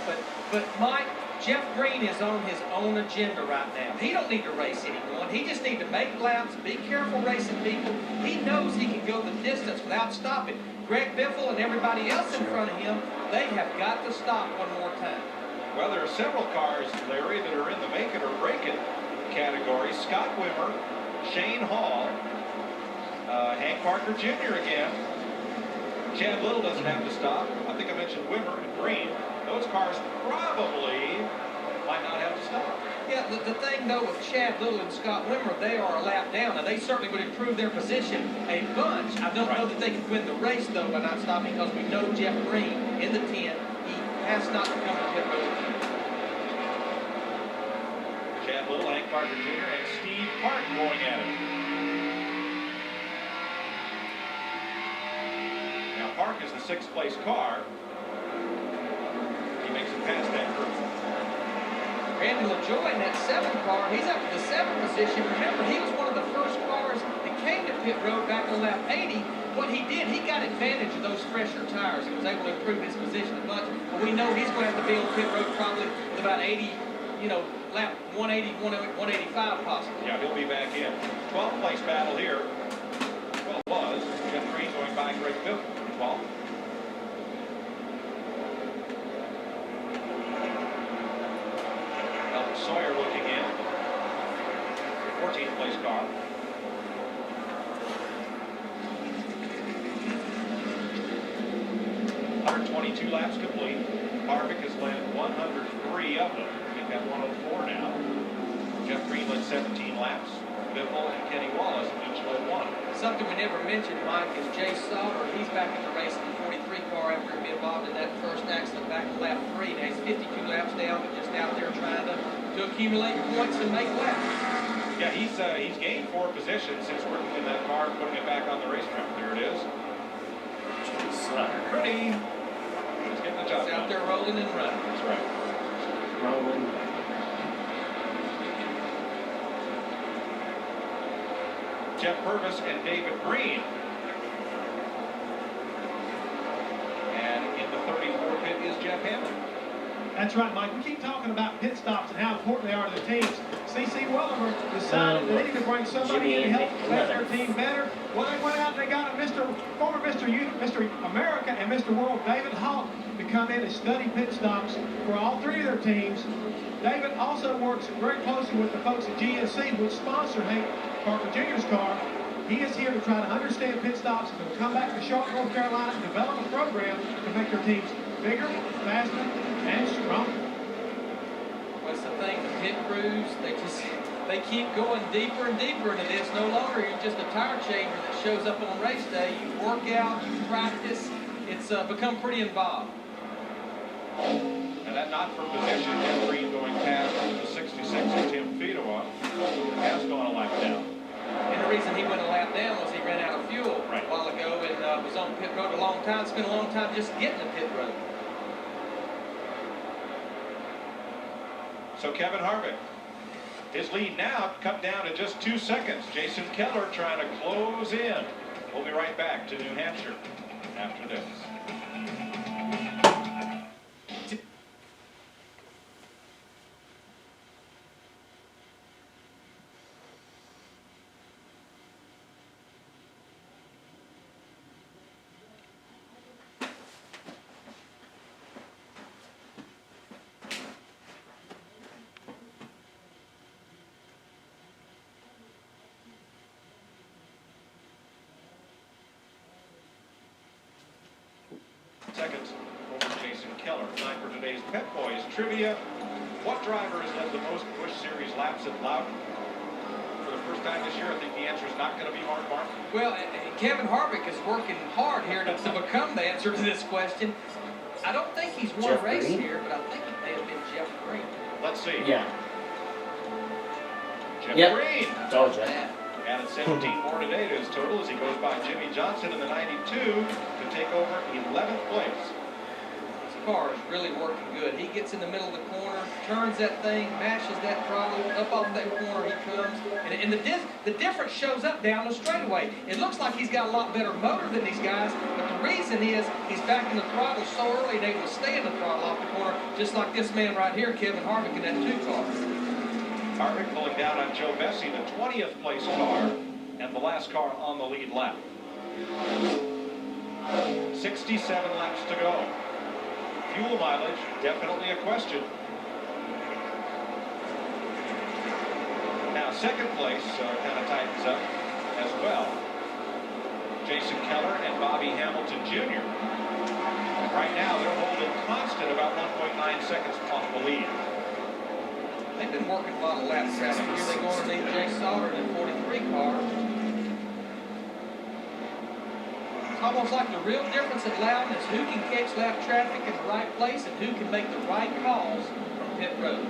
but Mike, Jeff Green is on his own agenda right now. He don't need to race anyone. He just needs to make laps, be careful racing people. He knows he can go the distance without stopping. Greg Biffle and everybody else in front of him, they have got to stop one more time.
Well, there are several cars, Larry, that are in the make it or break it category. Scott Wimmer, Shane Hall, Hank Parker Jr. again. Chad Little doesn't have to stop. I think I mentioned Wimmer and Green. Those cars probably might not have to stop.
Yeah, the thing, though, with Chad Little and Scott Wimmer, they are a lap down. Now, they certainly would improve their position a bunch. I don't know that they could win the race, though, by not stopping, because we know Jeff Green in the 10, he has not to come to pit road.
Chad Little, Hank Parker Jr., and Steve Park going at it. Now, Park is the 6th place car. He makes it past that group.
Randy LaJoy in that 7 car, he's up to the 7th position. Remember, he was one of the first cars that came to pit road back on lap 80. What he did, he got advantage of those fresher tires and was able to improve his position a bunch. But we know he's going to have to be on pit road probably with about 80, lap 180, 185 possibly.
Yeah, he'll be back in. 12th place battle here. Well, it was. Jeff Green going by Greg Biffle. 12th. Sawyer looking in. 14th place car. .122 laps complete. Harvick has led 103 of them. He's got 104 now. Jeff Green led 17 laps. Biffle and Kenny Wallace each led 1.
Something we never mentioned, Mike, is Jay Sauber. He's back in the race in the 43 car after being involved in that first accident back in lap 3. Now he's 52 laps down, but just out there trying to accumulate points and make laps.
Yeah, he's gained 4 positions since working in that car and putting it back on the racetrack. There it is. Pretty. He's getting the job
He's out
done.
there rolling and running.
That's right.
Rolling.
Jeff Purvis and David Green. And in the 34 pit is Jeff Hammond.
That's right, Mike. We keep talking about pit stops and how important they are to the teams. C.C. Welliver decided they needed to bring somebody in to help make their team better. Well, they went out and they got former Mr. America and Mr. World, David Hawk, to come in and study pit stops for all three of their teams. David also works very closely with the folks at GNC, which sponsor Hank Parker Jr.'s car. He is here to try to understand pit stops and come back to Charlotte, North Carolina, and develop a program to make their teams bigger, faster, and stronger.
What's the thing? The pit crews, they keep going deeper and deeper into this. No longer you're just a tire changer that shows up on race day. You work out, you practice. It's become pretty involved.
And that not for position, Jeff Green going past the 66 of Tim Fedowa, has gone a lap down.
And the reason he went a lap down was he ran out of fuel a while ago and was on pit road a long time. Spent a long time just getting to pit road.
So Kevin Harvick, his lead now cut down to just 2 seconds. Jason Keller trying to close in. We'll be right back to New Hampshire after this. Seconds over Jason Keller. Time for today's Pep Boys trivia. What driver has led the most Busch Series laps at Loudon? For the first time this year, I think the answer is not going to be Mark Martin.
Well, Kevin Harvick is working hard here to become the answer to this question. I don't think he's won a race here, but I think it may have been Jeff Green.
Let's see.
Yeah.
Jeff Green.
Told you.
Added 17 more today to his total as he goes by Jimmy Johnson in the 92 to take over 11th place.
His car is really working good. He gets in the middle of the corner, turns that thing, mashes that throttle, up off that corner he comes. And the difference shows up down the straightaway. It looks like he's got a lot better motor than these guys, but the reason is he's backing the throttle so early and able to stay in the throttle off the corner, just like this man right here, Kevin Harvick, in that 2 car.
Harvick pulling down on Joe Bessie, the 20th place car, and the last car on the lead lap. 67 laps to go. Fuel mileage, definitely a question. Now second place kind of tightens up as well. Jason Keller and Bobby Hamilton Jr. Right now they're holding constant about 1.9 seconds off the lead.
They've been working a lot of laps around here. They go underneath Jay Sauter in the 43 car. It's almost like the real difference at Loudon is who can catch lap traffic in the right place and who can make the right calls from pit road.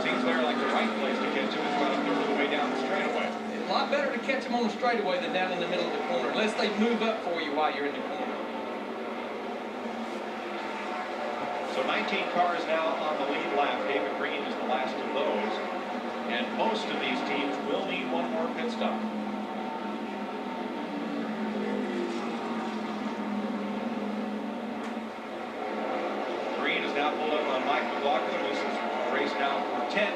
Seems they're like the right place to catch him. It's about a third of the way down the straightaway.
It's a lot better to catch them on the straightaway than down in the middle of the corner, unless they move up for you while you're in the corner.
So 19 cars now on the lead lap. David Green is the last of those. And most of these teams will need one more pit stop. Green is now pulled up on Mike McLaughlin. This is a race now for 10.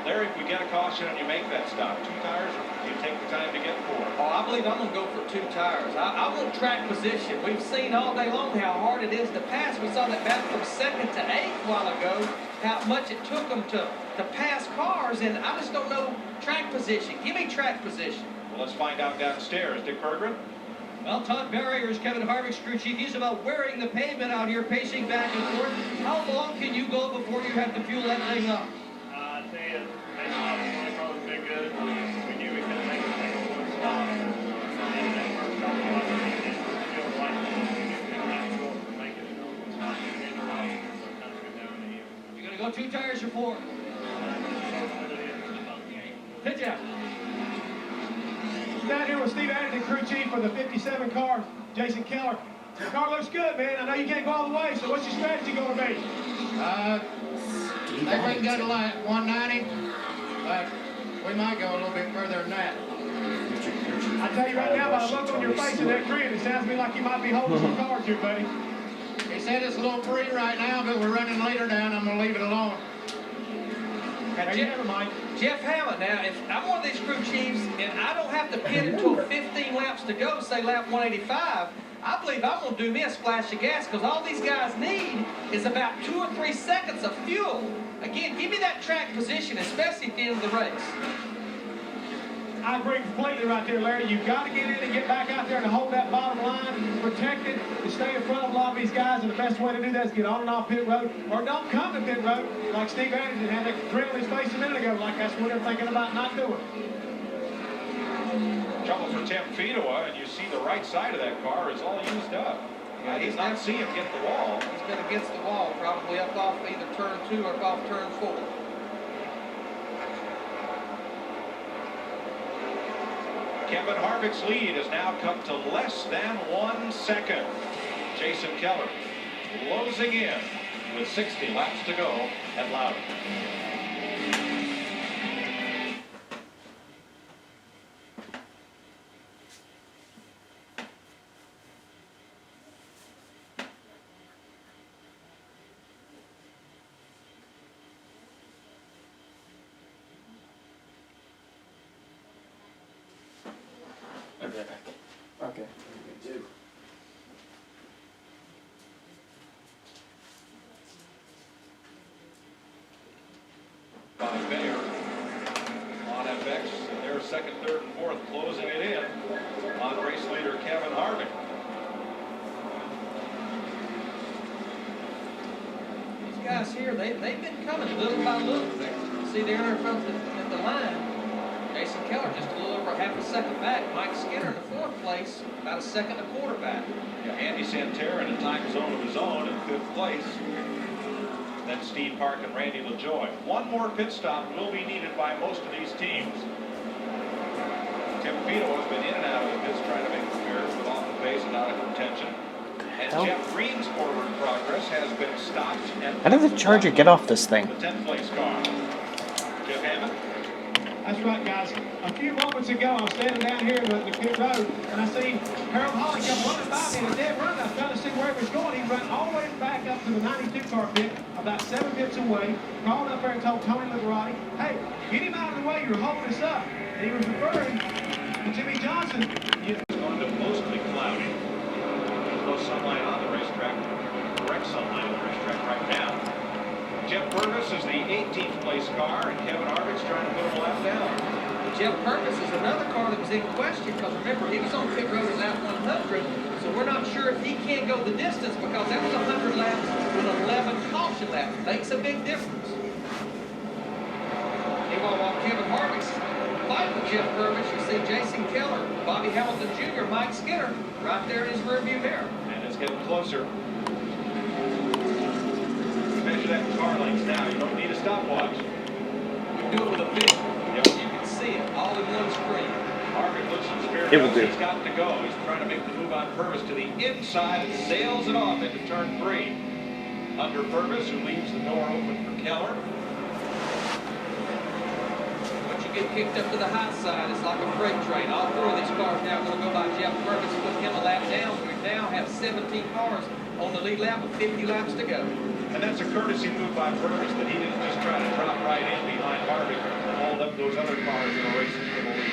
Larry, if we get a caution and you make that stop, 2 tires, or do you take the time to get 4?
Oh, I believe I'm going to go for 2 tires. I want track position. We've seen all day long how hard it is to pass. We saw that battle from 2nd to 8th a while ago, how much it took them to pass cars, and I just don't know track position. Give me track position.
Well, let's find out downstairs. Dick Berggren?
Well, Todd Barrier is Kevin Harvick's crew chief. He's about wearing the pavement out here, pacing back and forth. How long can you go before you have to fuel that thing up?
I tell you, based on the car was been good. We knew we couldn't make one stop. And then we're talking about it. Feels like we can make it. It's not going to get around. So kind of good down the hill.
You're going to go 2 tires or 4? Pitch out.
Down here with Steve Addington, crew chief for the 57 car, Jason Keller. The car looks good, man. I know you can't go all the way, so what's your strategy going to be?
Maybe we can go to like 190, but we might go a little bit further than that.
I tell you right now, by the look on your face and that grin, it sounds to me like you might be holding some cards here, buddy.
It He said it's a little free right now, but we're running later down. I'm going to leave it alone.
Jeff Hammond, now, if I'm one of these crew chiefs and I don't have to pit until 15 laps to go, say lap 185, I believe I'm going to do me a splash of gas because all these guys need is about 2 or 3 seconds of fuel. Again, give me that track position, especially at the end of the race.
I agree completely right there, Larry. You've got to get in and get back out there and hold that bottom line, protect it, and stay in front of a lot of these guys. And the best way to do that is get on and off pit road, or don't come to pit road like Steve Anderson had that thrill in his face a minute ago, like that's what they're thinking about not doing.
Trouble for Tim Fedowa, and you see the right side of that car is all used up.
Yeah,
he's not seeing him get the wall.
He's been against the wall, probably up off either turn 2 or off turn 4.
Kevin Harvick's lead has now come to less than 1 second. Jason Keller closing in with 60 laps to go at Loudon.
I'll be right back. Okay.
By Bayer on FX, and they're second, third, and fourth, closing it in on race leader Kevin Harvick.
These guys here, they've been coming little by little. See there in front of the line. Jason Keller just a little over half a second back. Mike Skinner in the 4th place, about a second and a quarter back.
Yeah, Andy Santerre in a time zone of his own in 5th place. Then Steve Park and Randy LaJoy. One more pit stop will be needed by most of these teams. Tim Fedowa has been in and out of the pits trying to make clearance with off the pace and out of contention. And Jeff Green's forward progress has been stopped.
How did the Charger get off this thing?
The 10th place car. Jeff Hammond.
That's right, guys. A few moments ago, I was standing down here in the pit road, and I see Harold Holly come running by me in a dead run. I was trying to see where he was going. He ran all the way back up to the 92 car pit, about 7 pits away, called up there and told Tony Liberati, hey, get him out of the way, you're holding us up. And he was referring to Jimmy Johnson.
It's going to mostly cloudy. There's no sunlight on the racetrack. Direct sunlight on the racetrack right now. Jeff Purvis is the 18th place car, and Kevin Harvick's trying to put him a lap down.
Jeff Purvis is another car that was in question because remember, he was on pit road in lap 100, so we're not sure if he can't go the distance because that was 100 laps with 11 caution laps. Makes a big difference. Meanwhile, while Kevin Harvick's fighting with Jeff Purvis, you see Jason Keller, Bobby Hamilton Jr., Mike Skinner right there in his rearview mirror.
And it's getting closer. Measure that car length now. You don't need a stopwatch.
We do it with a vision. Yep. You can see it all in one screen.
Harvick looks at the spare
It will do.
He's got to go. He's trying to make the move on Purvis to the inside and sails it off into turn 3. Under Purvis, who leaves the door open for Keller.
Once you get kicked up to the high side, it's like a freight train. All 4 of these cars now are going to go by Jeff Purvis, put him a lap down. We now have 17 cars on the lead lap with 50 laps to go.
And that's a courtesy move by Purvis that he didn't just try to drop right in behind Harvick and hold up those other cars in a race for the lead.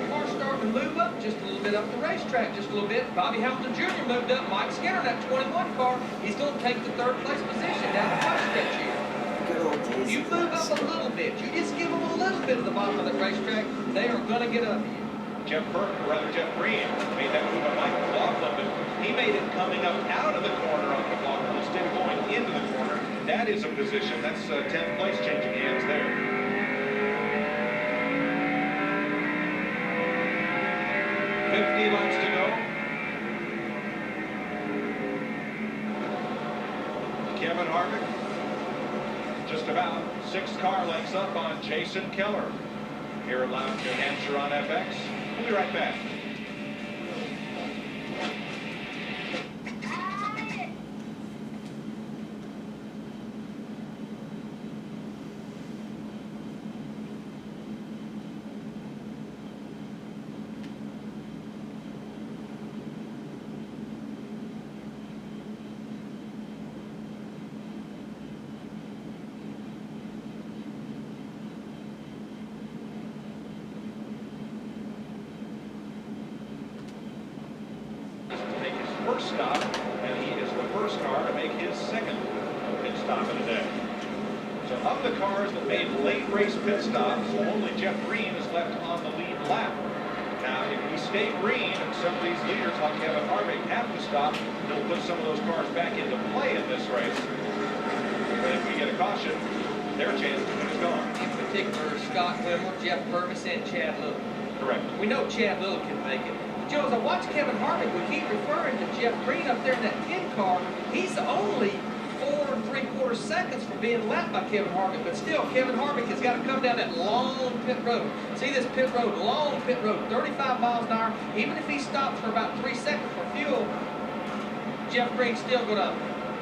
Cars starting to move up just a little bit up the racetrack, just a little bit. Bobby Hamilton Jr. moved up. Mike Skinner, that 21 car, he's going to take the 3rd place position down the front stretch here. You move up a little bit. You just give them a little bit at the bottom of the racetrack. They are going to get up you.
Jeff Green made that move on Mike McLaughlin, but he made it coming up out of the corner on McLaughlin instead of going into the corner. That is a position. That's 10th place changing hands there. Laps to go. Kevin Harvick just about 6 car lengths up on Jason Keller here at Loudon, New Hampshire on FX. We'll be right back. first stop, and he is the first car to make his second pit stop of the day. So of the cars that made late race pit stops, only Jeff Green is left on the lead lap. Now, if we stay green and some of these leaders like Kevin Harvick have to stop, they'll put some of those cars back into play in this race. But if we get a caution, their chance to win is gone.
In particular, Scott Wimmer, Jeff Purvis, and Chad Little.
Correct.
We know Chad Little can make it. Joe, as I watch Kevin Harvick, we keep referring to Jeff Green up there in that 10 car. He's only 4 3/4 seconds from being lapped by Kevin Harvick, but still, Kevin Harvick has got to come down that long pit road. See this pit road, long pit road, 35 miles an hour. Even if he stops for about 3 seconds for fuel, Jeff Green's still gonna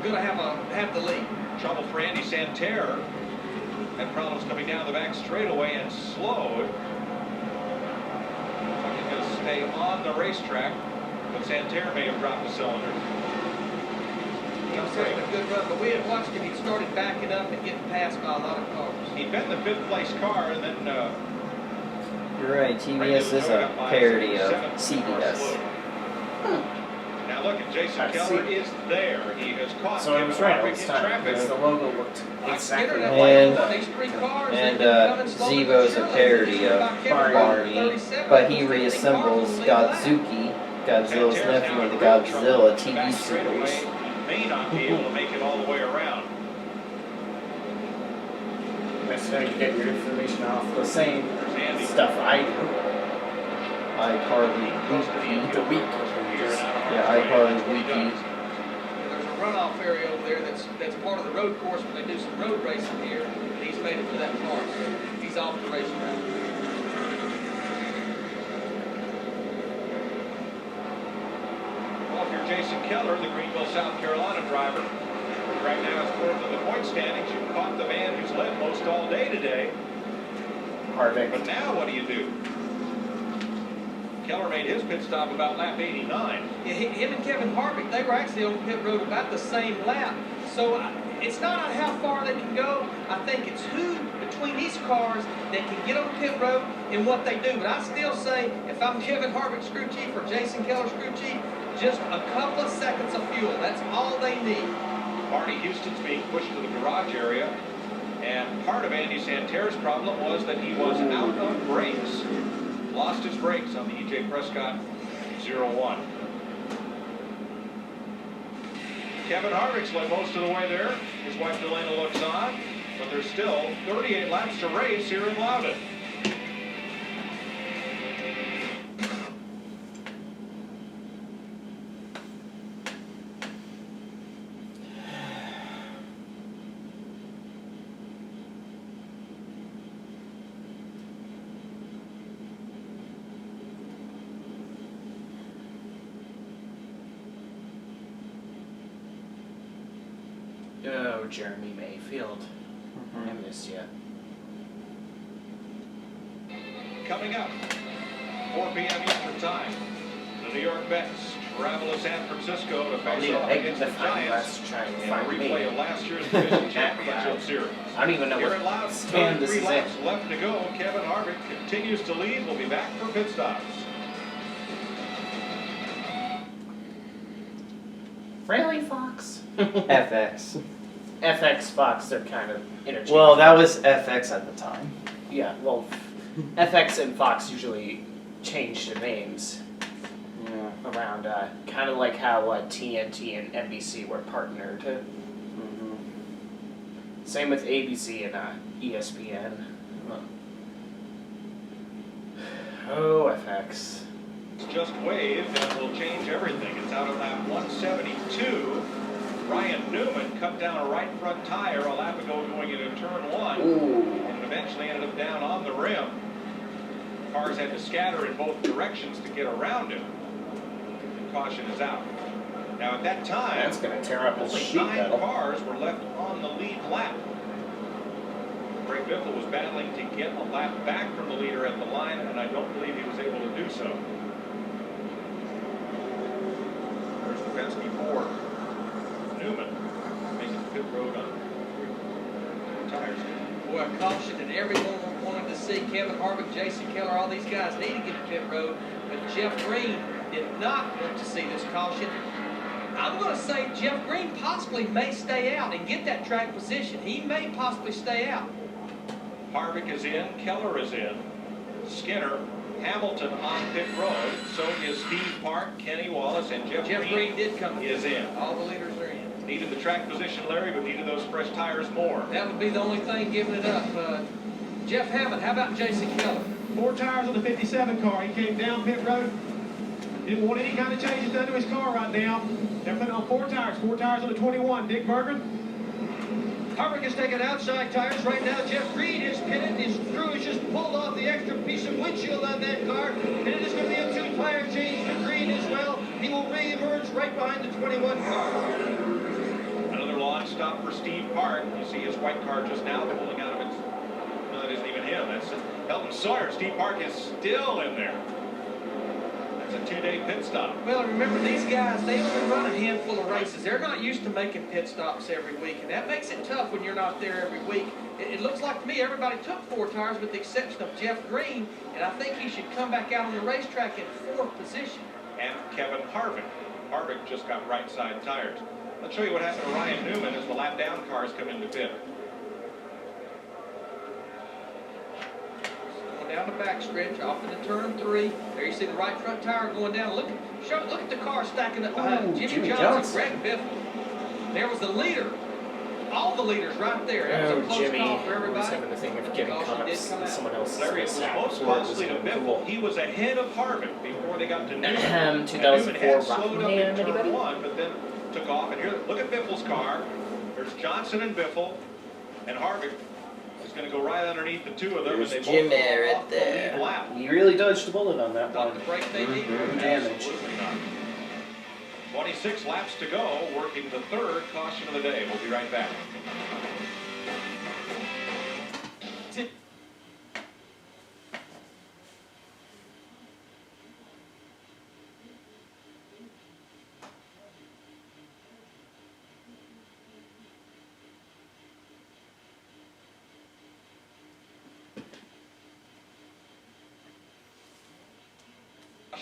have the lead.
Trouble for Andy Santerre. Had problems coming down the back straightaway and slowed. Looks like he's going to stay on the racetrack, but Santerre may have dropped a cylinder.
He was having a good run, but we had watched him. He started backing up and getting passed by a lot of cars.
He'd been the 5th place car, and then
You're right, TBS is a parody of CBS.
now look at Jason Keller is there. He has caught
So I was right all this
in
time,
traffic.
because the logo looked exactly
And- Zevo's a parody of Barney, but he reassembles Godzilla's nephew in the Godzilla TV series.
He may not be able to make it all the way around.
That's how you get your information off the same stuff I do.
iCarly Wiki.
The week.
Yeah, iCarly Wiki.
There's a runoff area over there that's part of the road course when they do some road racing here, and he's made it to that part. He's off the racetrack.
Well, if you're Jason Keller, the Greenville, South Carolina driver, right now it's fourth in the point standings. You caught the man who's led most all day today.
Harvick.
But now what do you do? Keller made his pit stop about lap 89.
Yeah, him and Kevin Harvick, they were actually on pit road about the same lap. So it's not how far they can go. I think it's who between these cars that can get on pit road and what they do. But I still say, if I'm Kevin Harvick's crew chief or Jason Keller's crew chief, just a couple of seconds of fuel. That's all they need.
Barney Houston's being pushed to the garage area. And part of Andy Santerre's problem was that he was out of brakes. Lost his brakes on the E.J. Prescott 01. Kevin Harvick's led most of the way there. His wife Delana looks on, but there's still 38 laps to race here in Loudon.
Oh, Jeremy Mayfield. I miss you.
Coming up, 4 p.m. Eastern Time, the New York Mets travel to San Francisco to face off against the Giants in a replay of last year's division championship series.
I don't even know
Here
what
in Loudon,
stand this
33
is in.
laps left to go. Kevin Harvick continues to lead. We'll be back for pit stops.
Really, Fox?
FX.
FX, Fox, they're kind of interchangeable.
Well, that was FX at the time.
Yeah, well, FX and Fox usually change their names
Yeah.
around, kind of like how TNT and NBC were partnered. Same with ABC and ESPN. Oh, FX.
It's just waved and will change everything. It's out of lap 172. Ryan Newman cut down a right front tire a lap ago going into turn 1.
Ooh.
And eventually ended up down on the rim. Cars had to scatter in both directions to get around him. And caution is out. Now at that time,
That's going to tear up his
only
sheet
9
metal.
cars were left on the lead lap. Greg Biffle was battling to get a lap back from the leader at the line, and I don't believe he was able to do so. There's the Penske Ford. Newman making the pit road on tires.
Boy, a caution that everyone wanted to see. Kevin Harvick, Jason Keller, all these guys need to get to pit road. But Jeff Green did not want to see this caution.
I'm going to say Jeff Green possibly may stay out and get that track position. He may possibly stay out.
Harvick is in, Keller is in, Skinner, Hamilton on pit road. So is Steve Park, Kenny Wallace, and Jeff
Green did come
is in.
All the leaders are in.
Needed the track position, Larry, but needed those fresh tires more.
That would be the only thing giving it up. Jeff Hammond, how about Jason Keller?
4 tires on the 57 car. He came down pit road. Didn't want any kind of changes done to his car right now. They're putting on 4 tires. 4 tires on the 21. Dick Bergen.
Harvick is taking outside tires right now. Jeff Green is pitted. His crew has just pulled off the extra piece of windshield on that car. And it is going to be a 2-tire change for Green as well. He will re-emerge right behind the 21 car.
Another launch stop for Steve Park. You see his white car just now pulling out of it. No, that isn't even him. That's Elton Sawyer. Steve Park is still in there. That's a 2-day pit stop.
Well, remember, these guys, they only run a handful of races. They're not used to making pit stops every week, and that makes it tough when you're not there every week. It looks like to me everybody took 4 tires with the exception of Jeff Green, and I think he should come back out on the racetrack in 4th position.
And Kevin Harvick. Harvick just got right side tires. Let's show you what happened to Ryan Newman as the lap down cars come into pit.
Down the backstretch, off into turn 3. There you see the right front tire going down. Look at the car stacking up behind Jimmy Johnson, Greg Biffle. There was the leader. All the leaders right there. That was a close
Jimmy
call for everybody.
was having the thing of getting caught up in someone else's
Larry, it was most closely to Biffle. He was ahead of Harvick before they got to Newman.
2004
slowed up in turn
anybody?
1, but then took off. And here, look at Biffle's car. There's Johnson and Biffle, and Harvick is going to go right underneath the 2 of them.
There's
and they
Jimmy
both go
right
off the
there.
lead lap.
He really dodged the bullet on that
Got
one.
the break they need.
Damage.
Absolutely not. 26 laps to go, working the 3rd caution of the day. We'll be right back.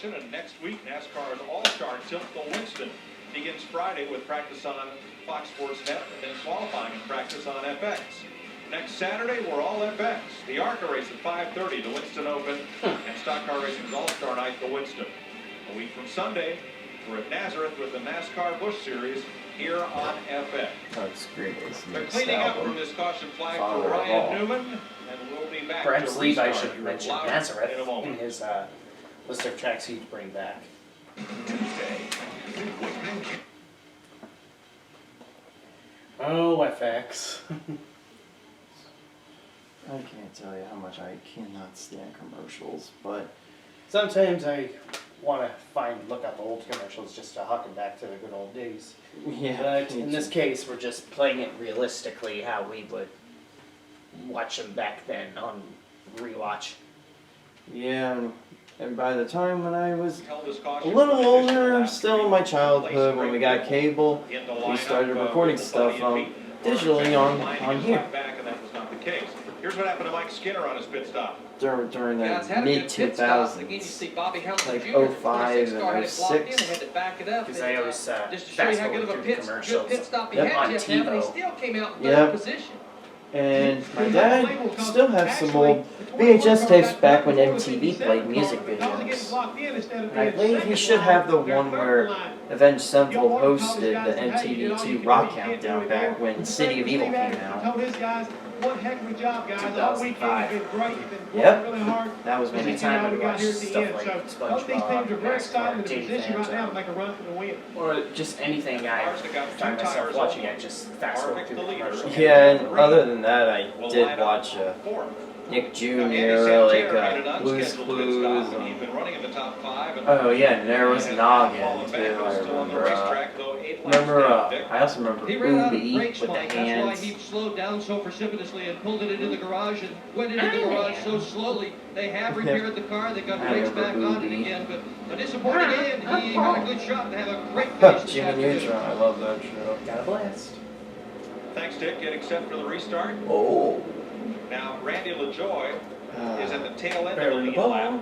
And next week, NASCAR's All-Star Tilt-the-Winston begins Friday with practice on Fox Sports Net and then qualifying and practice on FX. Next Saturday, we're all FX. The ARCA race at 5:30, the Winston Open, and Stock Car Racing's All-Star Night, the Winston. A week from Sunday, we're at Nazareth with the NASCAR Busch Series here on FX.
That's great.
They're cleaning up from this caution flag for Ryan Newman, and we'll be back
Perhaps
to
Levi
restart
should
here
mention
live
Nazareth
in a moment.
in his list of tracks he'd bring back. Oh, FX.
I can't tell you how much I cannot stand commercials, but
Sometimes I want to look up old commercials just to harken back to the good old days.
yeah.
But in this case, we're just playing it realistically how we would watch them back then on rewatch.
Yeah, and by the time when I was
Held this
a
caution
little
for the additional
older,
lap
still in my childhood, when we got cable,
in the
we
lineup,
started recording
with the
stuff
Buddy and Pete.
digitally on here
Back, and that was not the case. Here's what happened to Mike Skinner on his pit stop.
during
Guys
the
had a
mid
good pit stop. Again, you
2000s.
see Bobby Hamilton
Like
Jr.
05
the 26 car had
and
it blocked in.
06.
They had to back it up.
Because
and,
I always
just to show you how good of a
fast-forward
pit,
through
good pit stop he
Yep.
had,
On
Jeff Hammond. He
TiVo.
still came out in
Yep.
third position.
And my dad still has some old VHS tapes back when MTV played music videos. And I believe he should have the one where Avenged Sevenfold hosted the MTV2 Rock Countdown back when City of Evil came out.
Told his guys, one heck of a job, guys. All weekend you've been great. You've been working
Yep.
really hard.
That was when
Anytime we
we got
watch
here at the
stuff
end.
like
So both these teams are very excited in the position right now to make a run for the win.
Or just anything I find myself watching, I just fast forward through the commercial.
Yeah, and other than that, I did watch Nick Jr., like Blue's Clues. Oh yeah, and there was Noggin too, I remember. I also remember
He ran out of
Booby
brakes,
with the
Mike. That's why
hands.
he slowed down so precipitously and pulled it into the garage and went into the garage so slowly. They have repaired the car. They got
I
brakes
remember
back on it
Booby.
again. But a disappointing end. He got a good shot to have a great finish this
Jimmy
afternoon.
Neutron, I love that show.
Got a blast.
Thanks, Dick. Getting set for the restart.
Oh.
Now, Randy LaJoy is at the tail end of the
Barely
lead
the
lap.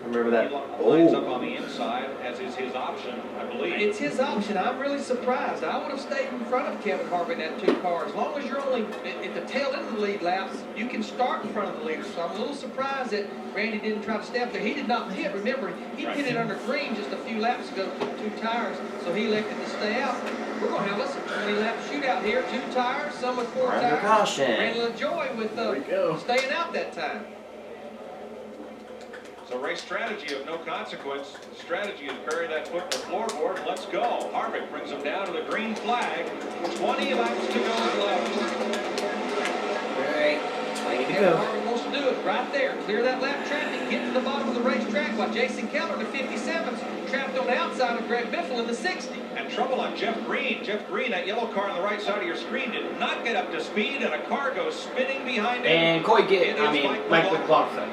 Remember that?
He lines up
Oh.
on the inside, as is his option, I believe.
It's his option. I'm really surprised. I would have stayed in front of Kevin Harvick in that 2 car. As long as you're only at the tail end of the lead laps, you can start in front of the leader. So I'm a little surprised that Randy didn't try to stay up there. He did not pit. Remember, he pitted under green just a few laps ago, took 2 tires, so he elected to stay out. We're going to have a 20-lap shootout here. 2 tires, some with 4
Under
tires.
caution.
Randy LaJoy with staying out that time.
So race strategy of no consequence. The strategy is bury that foot in the floorboard. Let's go. Harvick brings him down to the green flag. 20 laps to go left.
Alright, way to
Kevin
go.
Harvick wants to do it right there. Clear that lap traffic, get to the bottom of the racetrack while Jason Keller in the 57's trapped on the outside of Greg Biffle in the 60.
And trouble on Jeff Green. Jeff Green, that yellow car on the right side of your screen, did not get up to speed, and a car goes spinning behind him.
And Mike McLaughlin.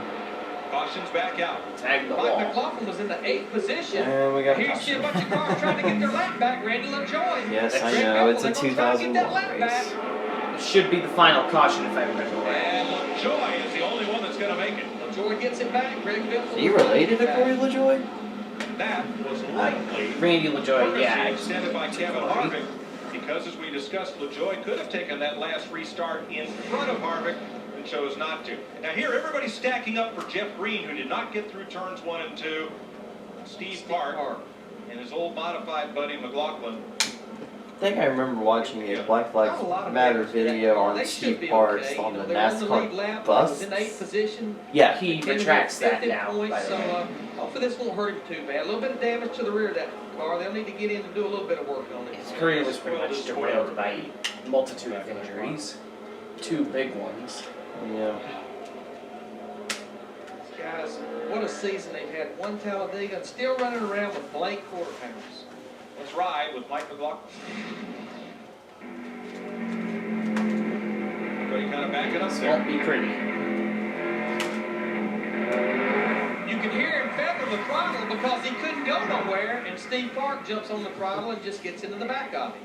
Caution's back out.
Tag the wall.
Mike McLaughlin was in the 8th position.
And we got
Here you see a bunch of cars trying to get their lap back. Randy LaJoy.
Yes, I
Greg
know.
Biffle,
It's a
they're gonna try to get that
2001
lap back.
race.
It should be the final caution if I remember right.
And LaJoy is the only one that's going to make it.
LaJoy gets it back. Greg Biffle.
Are you related to Corey LaJoy?
That was likely.
Randy LaJoy, yeah.
Extended by Kevin Harvick, because as we discussed, LaJoy could have taken that last restart in front of Harvick and chose not to. Now here, everybody's stacking up for Jeff Green, who did not get through turns 1 and 2. Steve Park and his old modified buddy McLaughlin.
I think I remember watching a Black Lives Matter video on Steve Parks on the NASCAR bus.
In the 8th position.
Yeah.
He retracts that now, by the
So
way.
hopefully this won't hurt him too bad. A little bit of damage to the rear of that car. They'll need to get in and do a little bit of work on it.
His career was pretty much derailed by a multitude of injuries. 2 big ones.
Yeah.
Guys, what a season they've had. 1 Talladega and still running around with blank quarter pounders.
Let's ride with Mike McLaughlin. Everybody kind of backing up there.
Won't be pretty.
You can hear him feather the throttle because he couldn't go nowhere, and Steve Park jumps on the throttle and just gets into the back of him.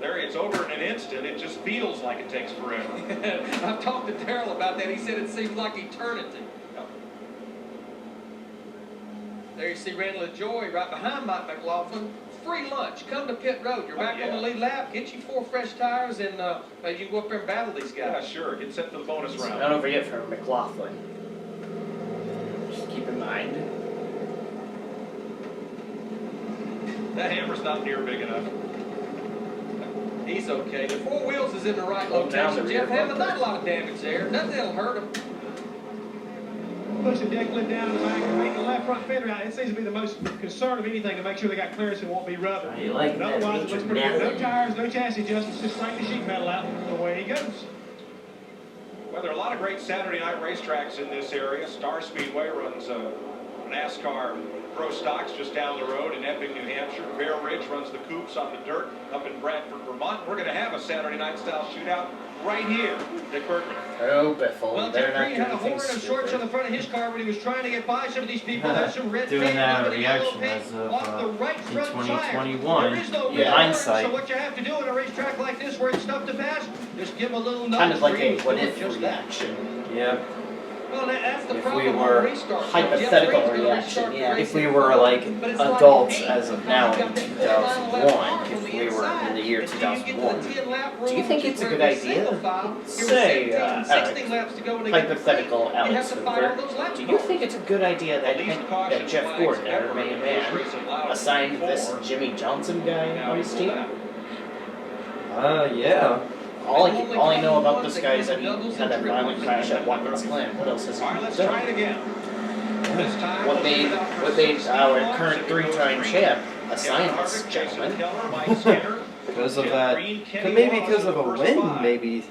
Larry, it's over in an instant. It just feels like it takes forever.
I've talked to Darrell about that. He said it seems like eternity. There you see Randy LaJoy right behind Mike McLaughlin. Free lunch. Come to pit road. You're back on the lead lap. Get you 4 fresh tires, and maybe you can go up there and battle these guys.
Yeah, sure. Get set for the bonus round.
Not over yet for McLaughlin. Just keep in mind.
That hammer's not near big enough.
He's okay. The 4 wheels is in the right
Hold down
location.
the
Jeff
rear
Hammond,
bumper.
not a lot of damage there. Nothing that'll hurt him.
Push the deck lid down in the back and make the left front fender out. It seems to be the most concern of anything to make sure they got clearance and won't be rubbing.
How you like
But
that,
otherwise, it looks
Major
pretty good. No
Nally?
tires, no chassis adjustments, just straighten the sheet metal out and away he goes.
Well, there are a lot of great Saturday night racetracks in this area. Star Speedway runs NASCAR Pro Stocks just down the road in Epping, New Hampshire. Bear Ridge runs the Coops on the dirt up in Bradford, Vermont. We're going to have a Saturday night style shootout right here, Dick Berkman.
Oh, Biffle.
Well,
They're
Jeff
not
Green had a
doing
horn
things
and shorts on the
stupid.
front of his car when he was trying to get by some of these people. There's some red
Doing
paint
that
over the yellow
reaction
paint
as of,
off the right
in
front tire.
2021,
There is no
in
red horn,
hindsight.
so what you have to do in a racetrack like this where it's tough to pass, just give a little nudge.
Kind of like
Green
a
was
what
doing
if
just that.
reaction.
Yeah.
Well, that's the
If
problem
we
on
were
restart.
hypothetical
Jeff Green's gonna
reaction,
restart the
yeah.
race
If we
in
were
front,
like
but it's like
adults
eight.
as of now in
You've got that quarter mile left
2001,
arm
if
on the
we were
inside
in the year
until you get to the
2001,
10-lap rule,
Do you think it's a
where
good
there's
idea?
single file. Here
Say,
with 16 laps to go when they get to
hypothetical
three, you
Alex
have to fight all
Hoover.
those laps
Do you
back.
think it's a good idea that Jeff Gordon, our main man, assigned this Jimmy Johnson guy on his team?
Yeah.
All I know about this guy is that he had that violent crash at Watkins Glen. What else has he
All right, let's try it
done?
again. This time,
What made our current 3-time champ assign this gentleman?
Because of that. Maybe because of a win, maybe.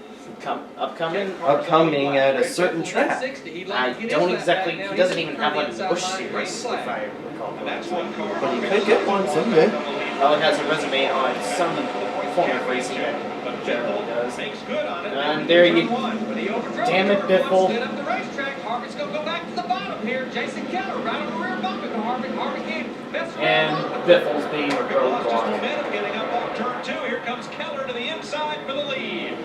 Upcoming at a certain track.
I don't exactly. He doesn't even have one in the Busch Series, if I recall.
That's one car.
But he could get one someday.
Well, it has a resume on some form of racing that generally does.
Makes good on it.
And there you. Damn it, Biffle.
Set up the racetrack. Harvick's going to go back to the bottom here. Jason Keller right on the rear bumper to Harvick. Harvick came best
And Biffle's being a
Just
roadblock.
momentum getting up off turn 2. Here comes Keller to the inside for the lead.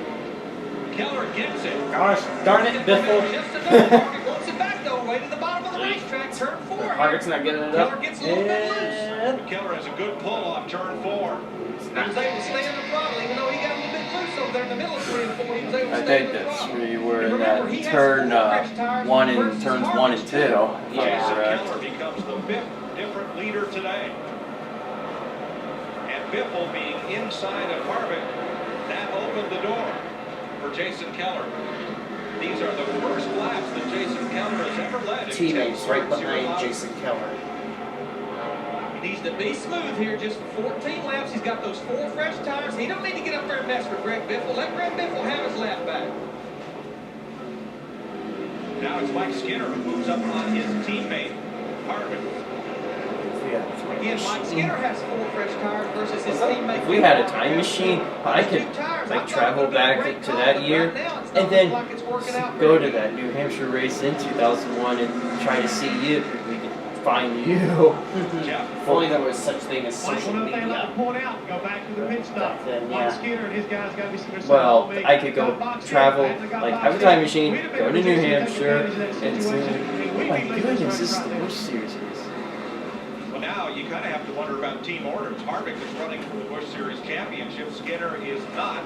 Keller gets it.
Gosh, darn it, Biffle.
Just enough. Harvick wants it back though, way to the bottom of the racetrack, turn 4.
Harvick's not getting it
Keller
up.
gets a little bit loose.
And
Keller has a good pull off turn 4.
He was able to stay in the throttle, even though he got a little bit loose over there in the middle of 3 and 4. He was able to
I
stay
think
in the
that's
throttle.
where you were
And
in
remember, he
that
has
turn
4 fresh tires
one and
versus
turns
Harvick's
1 and 2.
two.
if I'm
Jason
correct.
Keller becomes the 5th different leader today. And Biffle being inside of Harvick, that opened the door for Jason Keller. These are the first laps that Jason Keller has ever led.
Teammates right behind Jason Keller.
He needs to be smooth here, just 14 laps. He's got those 4 fresh tires. He don't need to get up there and mess with Greg Biffle. Let Greg Biffle have his lap back.
Now it's Mike Skinner who moves up on his teammate, Harvick.
Again, Mike Skinner has 4 fresh tires versus his teammate.
If we had a time machine, I could like travel back to that year and then go to that New Hampshire race in 2001 and try to see you. We could find you.
If only there was such thing as social
One thing I'd like
media.
to point out, go back to the pit stop.
Then,
Mike
yeah.
Skinner and his guys got to be some
Well, I could go travel, like have a time machine, go to New Hampshire, and say, oh my goodness, this is the Busch Series race.
Well, now you kind of have to wonder about team orders. Harvick is running for the Busch Series championship. Skinner is not.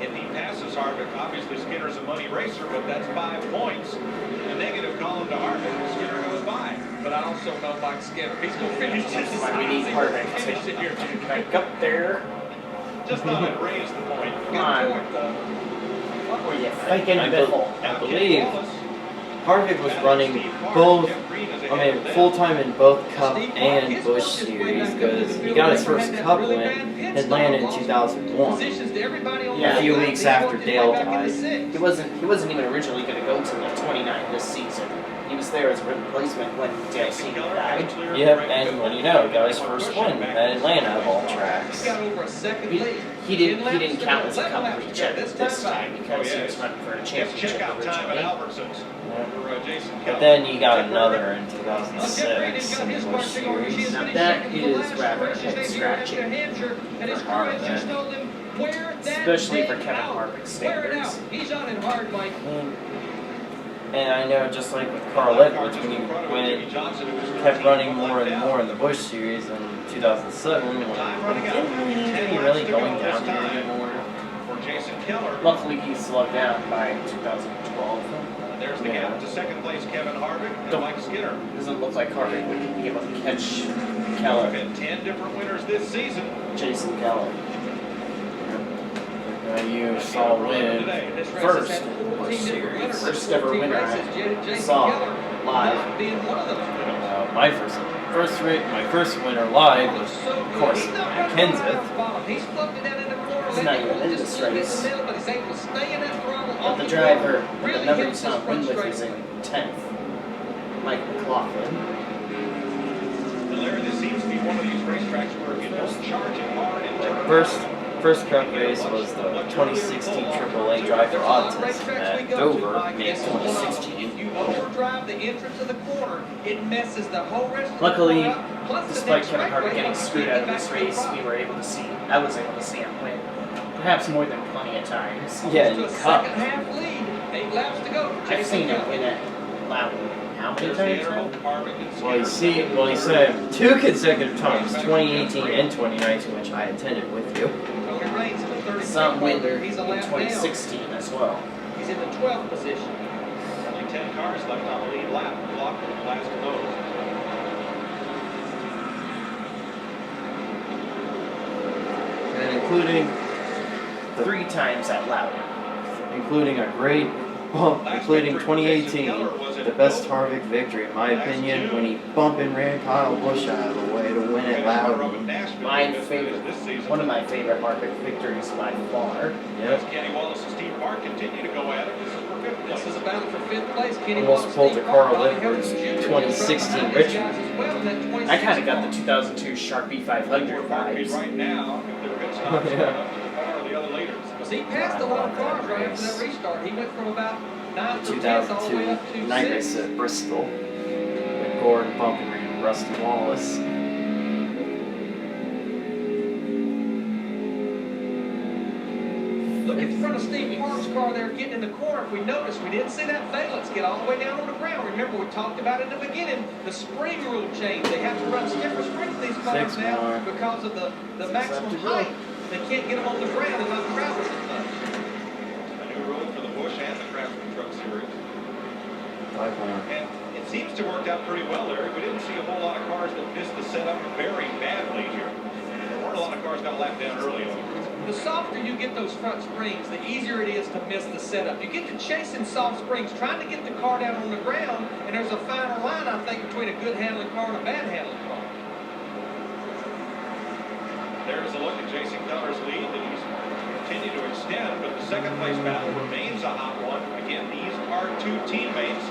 If he passes Harvick, obviously Skinner's a money racer, but that's 5 points. A negative column to Harvick. Skinner goes by.
But I also know Mike Skinner. He's going to finish just as
Why we need Harvick to back up there.
Just thought I'd raise the point.
Come on.
point, though.
What were you thinking, Biffle?
I believe Harvick was running both, full-time in both Cup and Busch Series because he got his first Cup win in Atlanta in 2001.
Positions to everybody on
Yeah,
the
a few
left,
weeks
they
after
want to
Dale
back in the
died.
6.
He wasn't even originally going to go to the 29 this season. He was there as a replacement when Dale Senior died.
Yep, and well, you know, he got his first win at Atlanta of all tracks.
He got over a second lead.
He didn't count as a Cup lead this time because he was running for a
His
championship
checkout time at
originally.
Albertsons for Jason Keller.
But then he got another in 2006 in the Busch Series.
Now that is rather head-scratching for Harvick. Especially for Kevin Harvick's standards.
He's on it hard, Mike.
And I know, just like with Carl Edwards, when it kept running more and more in the Busch Series in 2007, when it didn't really need to be really going down here anymore.
For Jason Keller.
Luckily, he slowed down by 2012.
There's the gap to second place, Kevin Harvick and Mike Skinner.
Doesn't look like Harvick would be able to catch
We've
Keller.
had 10 different winners this season.
Jason Keller.
You saw win first Busch Series.
First ever winner I saw live.
Being one of them.
My first winner live was, of course, at Kenseth.
He's floated it down in the corner.
He's not even in this race.
But he's able to stay in that throttle.
But the driver, the number he's not win with is in 10th. Mike McLaughlin.
And Larry, this seems to be one of these racetracks where you don't charge it hard and
First Cup race was the 2016 AAA Drive for Autism at Dover, May 2016.
You overdrive the entrance of the corner, it messes the whole rest of the
Luckily,
corner up. Plus the
despite
next
Kevin
straightaway,
Harvick getting
he's
screwed
getting
out of
back
this
to the
race,
front.
I was able to see him win. Perhaps more than plenty of times.
Yeah,
To
in
a
Cup.
second half lead, 8 laps to go.
I've seen him win at Loudon. How many times now?
Well, he said 2 consecutive times, 2018 and 2019, which I attended with you.
Tony Raines in the 33rd
Some win
there.
in
He's a lap down.
2016 as well.
He's in the 12th position.
only 10 cars left on the lead lap. McLaughlin last of those.
And including
3 times at Loudon.
including a great bump, including 2018, the best Harvick victory in my opinion, when he bumped and ran Kyle Busch out of the way to win it Loudon.
My favorite, one of my favorite Harvick victories by far.
Yep.
Kenny Wallace's team Park continue to go at it. This is for 5th place.
This is a battle for 5th place. Kenny
Almost
Wallace,
pulled
Steve
the Carl
Bobby
Edwards
Hillman Jr.
2016
right behind
Richmond.
these guys as well in that 2016
I kind of got the 2002 Sharpie 500 vibes.
Right now, if their pit stops
Yeah.
run up to the car of the other leaders.
Because he passed a lot of cars right after that restart. He went from about 9th or 10th all the way up to
2002 night race
6th.
at Bristol. With Gordon bumping and Rusty Wallace.
in front of Steve Park's car there getting in the corner. If we noticed, we didn't see that valence get all the way down on the ground. Remember, we talked about in the beginning, the spring rule change. They have to run stiffer springs in these cars now because of the maximum height. They can't get them on the ground and not travel as much.
A new rule for the Busch and the Craftsman Truck Series. And it seems to work out pretty well, Larry. We didn't see a whole lot of cars that missed the setup very badly here. There weren't a lot of cars got lapped down early on.
The softer you get those front springs, the easier it is to miss the setup. You get to chasing soft springs, trying to get the car down on the ground, and there's a finer line, I think, between a good handling car and a bad handling car.
There's a look at Jason Keller's lead that he's continued to extend, but the second place battle remains a hot one. Again, these are two teammates.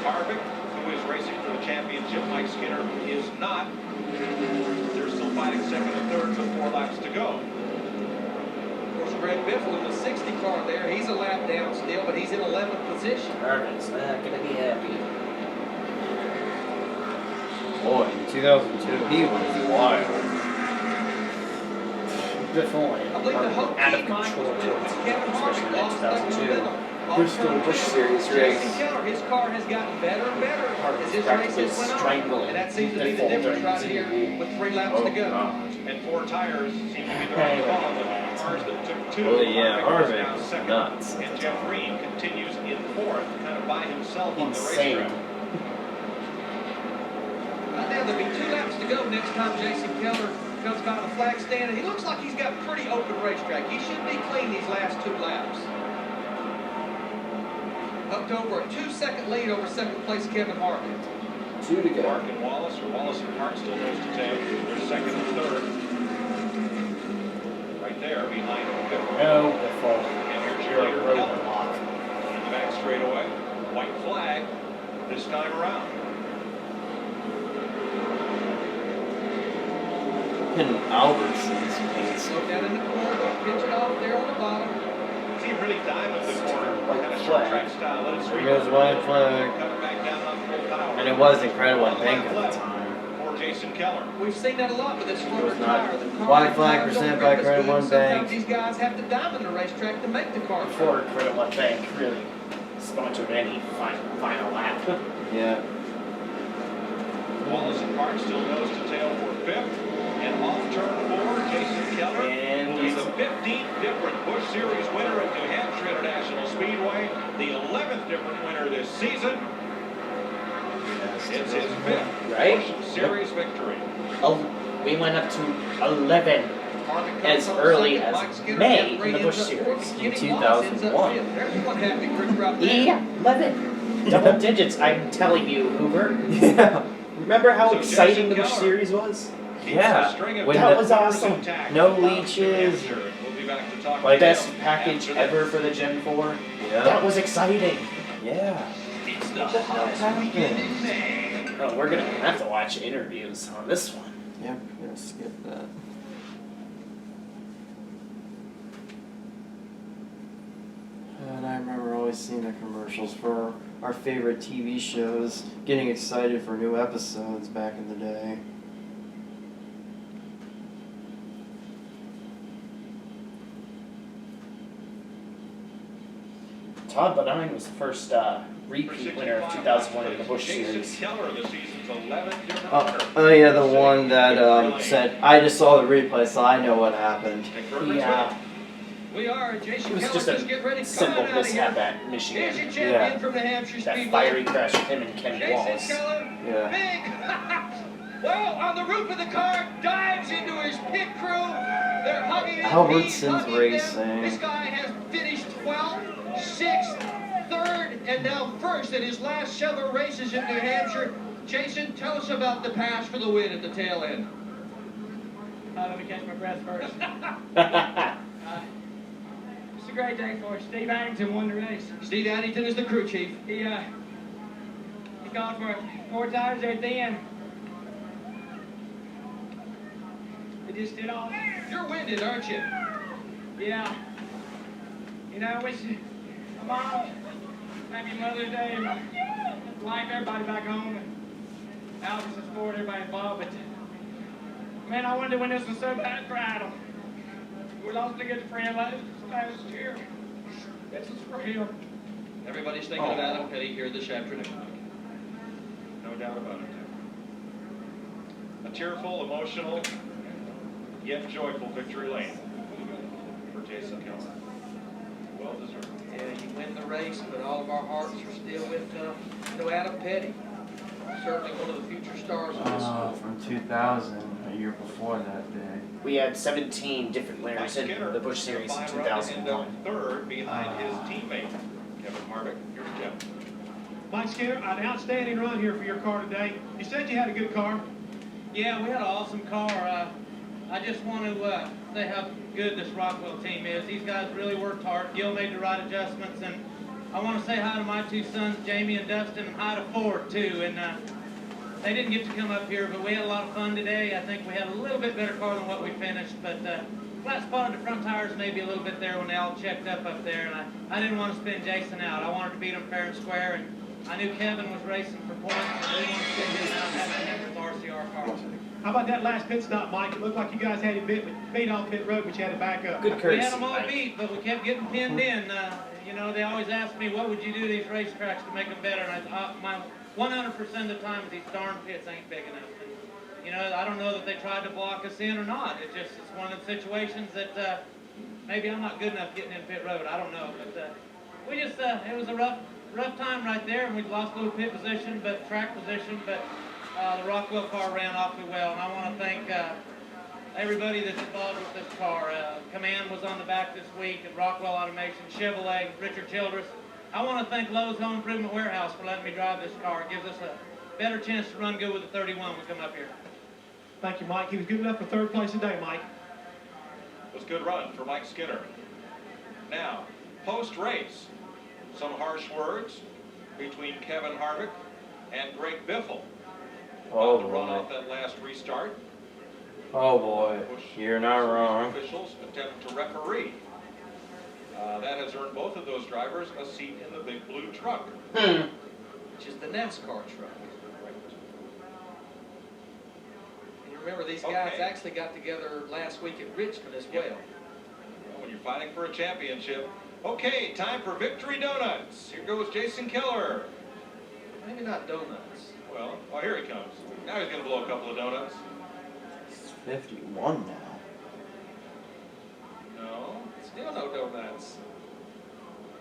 Harvick, who is racing for the championship, Mike Skinner is not. They're still fighting second and third with 4 laps to go.
Of course, Greg Biffle in the 60 car there, he's a lap down still, but he's in 11th position.
Harvick's not going to be happy.
Boy, in 2002, he was wild.
Biffle
I believe the whole
out of
team, Mike,
control
was
towards
with Kevin Harvick, lost that
2002.
momentum.
Bristol Busch Series race.
Jason Keller, his car has gotten better and better as his
practically
races went on.
strangling
And that seems to be the difference right here with 3 laps to go.
And 4 tires seem to be the right call. The cars that took 2.
Oh, yeah,
Harvick is
Harvick
now
is
second.
nuts.
And Jeff Green continues in 4th, kind of by himself on the
Insane.
racetrack.
Right now, there'll be 2 laps to go next time Jason Keller comes by the flag stand. And he looks like he's got a pretty open racetrack. He should be clean these last 2 laps. Up to over a 2-second lead over second place Kevin Harvick.
2 to go.
Mark and Wallace, or Wallace and Mark still nose to tail. They're second and third. Right there behind Biffle.
No, Biffle.
And here's your
You're a
leader, Keller.
roadblock.
In the back straightaway. White flag this time around.
And Albertson's pace.
Go down in the corner, pitch it off there on the bottom.
He really diamond the corner, kind of short track style. Let it
There
sweep
goes
over
white
the
flag.
cut it back down on full power.
And it was incredible in
White
pink at
flag
the time.
for Jason Keller.
We've seen that a lot with this front
was
tire.
not.
The car
White flag
tires
percent
don't
by
grip as
Credit
good.
One
Sometimes
Bank.
these guys have to diamond the racetrack to make the car.
Before Credit One Bank really sponsored any final lap.
Yeah.
Wallace and Park still nose to tail for 5th. And off turn 4, Jason Keller
And
will be the 15th different Busch Series winner at New Hampshire International Speedway. The 11th different winner this season. It's his 5th
Right?
Busch Series victory.
Oh, we went up to 11
Harvick
as
comes on
early
second,
as
Mike Skinner,
May
Jeff
in
Green
the Busch
ends up fourth,
Series
and
in
Kenny Wallace ends up
2001.
fifth. There's one happy group right there.
Yeah, 11. Double digits, I'm telling you, Hoover.
Yeah.
Remember how
So
exciting the
Jason
Busch
Keller
Series was?
Yeah.
When
That was awesome.
No leeches.
We'll be back to talk
Like
Best
about
package
after
ever
this.
for the Gen 4.
Yeah.
That was exciting.
Yeah.
It's the hottest weekend in May.
Oh, we're gonna have to watch interviews on this one.
Yep, gonna skip that. And I remember always seeing the commercials for our favorite TV shows, getting excited for new episodes back in the day.
Todd Bodine was the first repeat winner of 2001 in the Busch Series.
Jason Keller, the season's 11th different winner.
Oh yeah, the one that said, I just saw the replay, so I know what happened.
Yeah,
We are Jason
it was
Keller.
just
Just get ready.
a simple
Coming out of
mishap
here.
at
Here's your
Michigan.
champion
Yeah.
from the Hampshire
That
Speedway.
fiery crash with him and Kenny
Jason
Wallace.
Keller,
Yeah.
big. Well, on the roof of the car, dives into his pit crew. They're hugging his
Albertson's
knees, hugging them.
racing.
This guy has finished 12th, 6th, 3rd, and now 1st in his last several races in New Hampshire. Jason, tell us about the pass for the win at the tail end.
Let me catch my breath first. It's a great day for us. Steve Addington won the race.
Steve Addington is the crew chief.
He called for 4 tires there at the end. It just did all.
You're winded, aren't you?
Yeah. You know, I wish my mom, happy Mother's Day, and my wife, everybody back home, and Alvis and Ford, everybody involved, but man, I wondered when this was so bad for Idle. We lost a good friend, so last year. This is for him.
Everybody's thinking of Adam Petty here this afternoon.
No doubt about it. A tearful, emotional, yet joyful victory lane for Jason Keller. Well deserved.
Yeah, you win the race, but all of our hearts are still with Adam Petty. Certainly one of the future stars of this sport.
From 2000, a year before that day.
We had 17 different winners in the Busch Series in 2001.
Third behind his teammate, Kevin Harvick. Here's Jeff.
Mike Skinner, an outstanding run here for your car today. You said you had a good car.
Yeah, we had an awesome car. I just want to say how good this Rockwell team is. These guys really worked hard. Gil made the right adjustments, and I want to say hi to my two sons, Jamie and Dustin, and hi to Ford, too. And they didn't get to come up here, but we had a lot of fun today. I think we had a little bit better car than what we finished, but flat spot of the front tires maybe a little bit there when they all checked up there, and I didn't want to spin Jason out. I wanted to beat him fair and square, and I knew Kevin was racing for points, and I didn't want to spin him out having him with RCR cars.
How about that last pit stop, Mike? It looked like you guys had him beat off pit road, but you had to back up.
Good courtesy,
We had them all
Mike.
beat, but we kept getting pinned in. You know, they always ask me, what would you do to these racetracks to make them better? And my 100% of the time these darn pits ain't big enough. And, you know, I don't know that they tried to block us in or not. It's one of the situations that maybe I'm not good enough getting in pit road. I don't know, but we just it was a rough time right there, and we lost a little pit position, but track position, but the Rockwell car ran awfully well, and I want to thank everybody that's involved with this car. Command was on the back this week, and Rockwell Automation, Chevrolet, Richard Childress. I want to thank Lowe's Home Improvement Warehouse for letting me drive this car. It gives us a better chance to run good with the 31 when we come up here.
Thank you, Mike. He was good enough for third place today, Mike.
It was a good run for Mike Skinner. Now, post-race, some harsh words between Kevin Harvick and Greg Biffle.
Oh,
To run
boy.
off that last restart.
Oh, boy.
Busch
You're not wrong.
Officials attempt to referee. That has earned both of those drivers a seat in the big blue truck.
Which is the NASCAR truck. And you remember, these guys
Okay.
actually got together last week at Richmond as well.
Well, when you're fighting for a championship. Okay, time for Victory Donuts. Here goes Jason Keller.
Maybe not donuts.
Well, oh, here he comes. Now he's going to blow a couple of donuts.
It's 51 now.
No,
Still no donuts.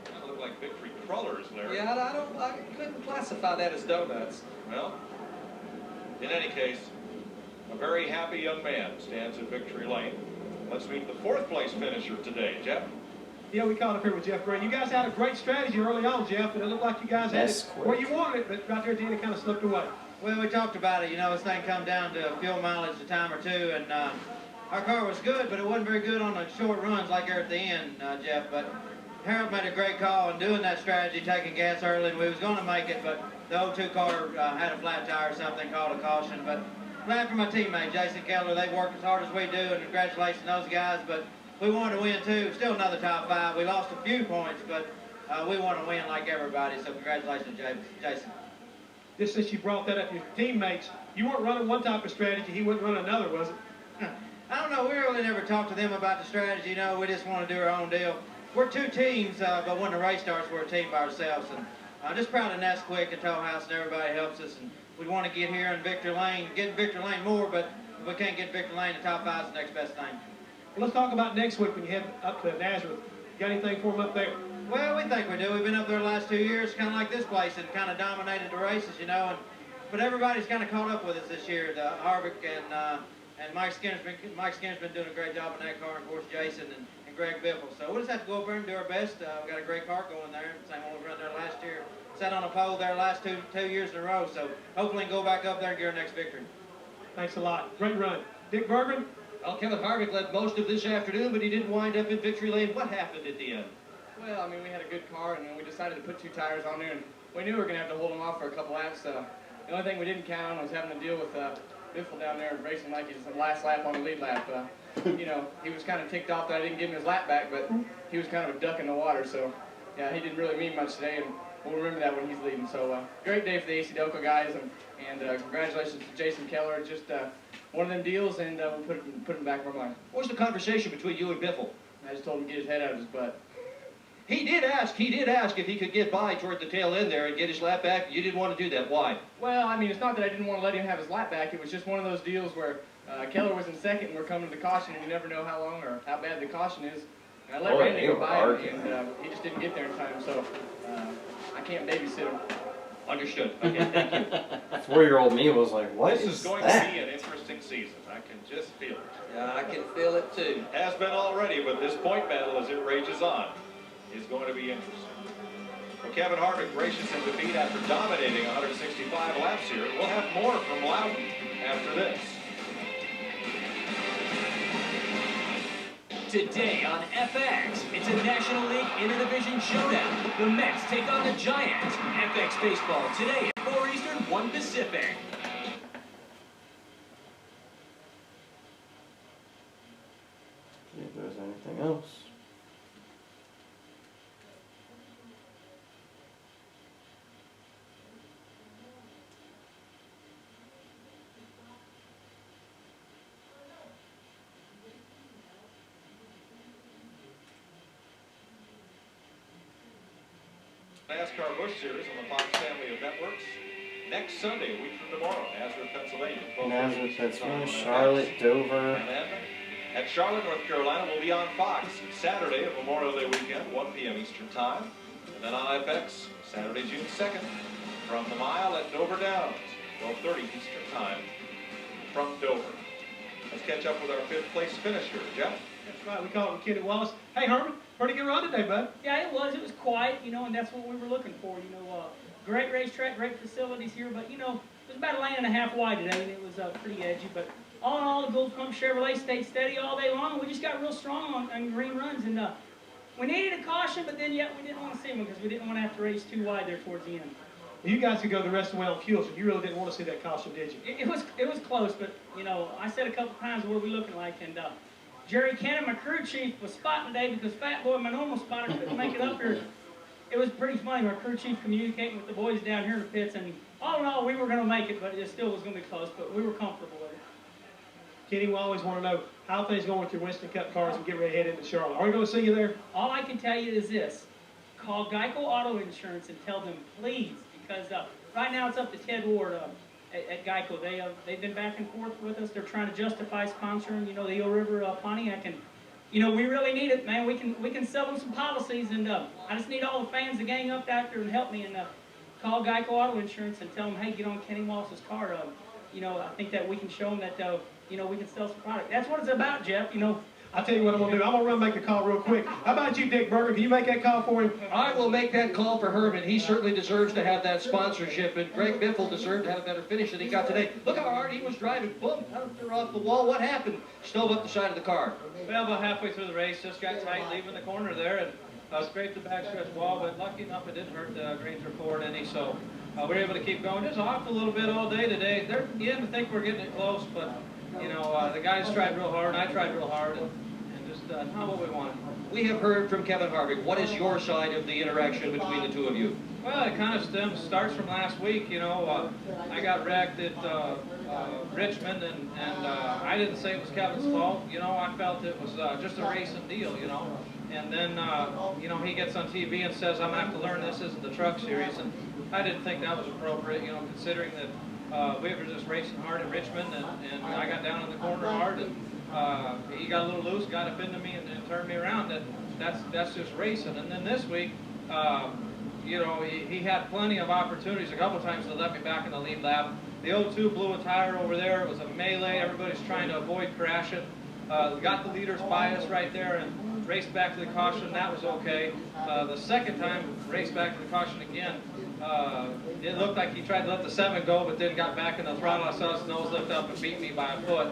that look like victory crawlers, Larry.
Yeah, I couldn't classify that as donuts.
Well, in any case, a very happy young man stands in victory lane. Let's meet the fourth place finisher today, Jeff.
Yeah, we caught up here with Jeff Gray. You guys had a great strategy early on, Jeff, and it looked like you guys had
That's
it
quick.
where you wanted it, but right there at the end it kind of slipped away.
Well, we talked about it. You know, this thing come down to fuel mileage a time or two, and our car was good, but it wasn't very good on the short runs like there at the end, Jeff. But Harold made a great call in doing that strategy, taking gas early, and we was going to make it, but the 02 car had a flat tire or something, called a caution. But glad for my teammate, Jason Keller. They worked as hard as we do, and congratulations to those guys. But we wanted to win, too. Still another top 5. We lost a few points, but we want to win like everybody, so congratulations, Jason.
Just since you brought that up, your teammates, you weren't running one type of strategy, he wasn't running another, was it?
I don't know. We really never talked to them about the strategy. You know, we just want to do our own deal. We're two teams, but when the race starts, we're a team by ourselves. And I'm just proud of Nesquik and Toll House, and everybody helps us. And we want to get here in Victory Lane, get in Victory Lane more, but if we can't get Victory Lane, the top 5 is the next best thing.
Well, let's talk about next week when you head up to Nazareth. Got anything for them up there?
Well, we think we do. We've been up there the last 2 years, kind of like this place, and kind of dominated the races, you know. But everybody's kind of caught up with us this year. Harvick and Mike Skinner's been doing a great job in that car, and of course Jason and Greg Biffle. So we'll just have to go over there and do our best. We've got a great car going there, same one we run there last year. Sat on a pole there last two years in a row. So hopefully we can go back up there and get our next victory.
Thanks a lot. Great run. Dick Bergman?
Well, Kevin Harvick led most of this afternoon, but he didn't wind up in victory lane. What happened at the end?
Well, I mean, we had a good car, and then we decided to put 2 tires on there, and we knew we were going to have to hold them off for a couple laps. The only thing we didn't count on was having to deal with Biffle down there racing like he's the last lap on the lead lap. You know, he was kind of ticked off that I didn't give him his lap back, but he was kind of a duck in the water. So, yeah, he didn't really mean much today, and we'll remember that when he's leading. So, great day for the AC Delco guys, and congratulations to Jason Keller. Just one of them deals, and we'll put him back in our mind.
What was the conversation between you and Biffle?
I just told him to get his head out of his butt.
He did ask if he could get by toward the tail end there and get his lap back. You didn't want to do that. Why?
Well, I mean, it's not that I didn't want to let him have his lap back. It was just one of those deals where Keller was in second and we're coming to the caution and you never know how long or how bad the caution is. And I let Randy go by and he just didn't get there in time, so I can't babysit him.
Understood. Okay, thank you.
4-year-old me was like, what
This is going
that?
to be an interesting season. I can just feel it.
Yeah, I can feel it too.
Has been already, but this point battle as it rages on is going to be interesting. Well, Kevin Harvick gracious in defeat after dominating 165 laps here. We'll have more from Loudon after this.
Today on FX, it's a National League Interdivision Showdown. The Mets take on the Giants. FX Baseball today at 4 Eastern, 1 Pacific.
See if there's anything else.
NASCAR Busch Series on the Fox family of networks. Next Sunday, a week from tomorrow, Nazareth, Pennsylvania.
Nazareth, Pennsylvania, Charlotte, Dover.
And then at Charlotte, North Carolina, we'll be on Fox Saturday of Memorial Day weekend, 1 p.m. Eastern Time. And then on FX, Saturday, June 2nd, from the mile at Dover Downs, 12:30 Eastern Time from Dover. Let's catch up with our 5th place finisher, Jeff.
That's right, we call him Kenny Wallace. Hey, Herman, pretty good run today, bud.
Yeah, it was. It was quiet, you know, and that's what we were looking for. You know, great racetrack, great facilities here, but you know, it was about a lane and a half wide today, and it was pretty edgy. But all in all, the Gold Pump Chevrolet stayed steady all day long. We just got real strong on green runs, and we needed a caution, but then yet we didn't want to see one because we didn't want to have to race too wide there towards the end.
You guys could go the rest of the way on fuel, so you really didn't want to see that caution, did you?
It was close, but you know, I said a couple times what are we looking like, and Jerry Cannon, my crew chief, was spotting today because Fat Boy, my normal spotter, couldn't make it up here. It was pretty funny, my crew chief communicating with the boys down here in the pits, and all in all, we were going to make it, but it still was going to be close, but we were comfortable with it.
Kenny, we always want to know how things going with your Winston Cup cars and get ready to head into Charlotte. Are we going to see you there?
All I can tell you is this. Call Geico Auto Insurance and tell them, please, because right now it's up to Ted Ward at Geico. They've been back and forth with us. They're trying to justify sponsoring, you know, the Eel River Pontiac, and you know, we really need it, man. We can sell them some policies, and I just need all the fans to gang up out there and help me, and call Geico Auto Insurance and tell them, hey, get on Kenny Wallace's car. You know, I think that we can show them that, you know, we can sell some product. That's what it's about, Jeff. You know.
I'll tell you what I'm going to do. I'm going to run make a call real quick. How about you, Dick Berger? Can you make that call for him?
I will make that call for Herman. He certainly deserves to have that sponsorship, and Greg Biffle deserved to have a better finish than he got today. Look how hard he was driving. Boom, out there off the wall. What happened? Stove up the side of the car.
Well, about halfway through the race, just got tight leaving the corner there, and scraped the backstretch wall, but lucky enough it didn't hurt the Granger Ford any, so we were able to keep going. Just off a little bit all day today. They're beginning to think we're getting it close, but, you know, the guys tried real hard, and I tried real hard, and just not what we wanted.
We have heard from Kevin Harvick. What is your side of the interaction between the two of you?
Well, it kind of starts from last week, you know. I got wrecked at Richmond, and I didn't say it was Kevin's fault. You know, I felt it was just a racing deal, you know. And then, you know, he gets on TV and says, I'm going to have to learn this isn't the truck series. And I didn't think that was appropriate, you know, considering that we were just racing hard at Richmond, and I got down in the corner hard, and he got a little loose, got up into me, and turned me around. That's just racing. And then this week, you know, he had plenty of opportunities, a couple times to let me back in the lead lap. The 0-2 blew a tire over there. It was a melee. Everybody's trying to avoid crashing. Got the leader's bias right there and raced back to the caution. That was okay. The second time, raced back to the caution again. It looked like he tried to let the 7 go, but then got back in the throttle. I saw his nose lift up and beat me by a foot.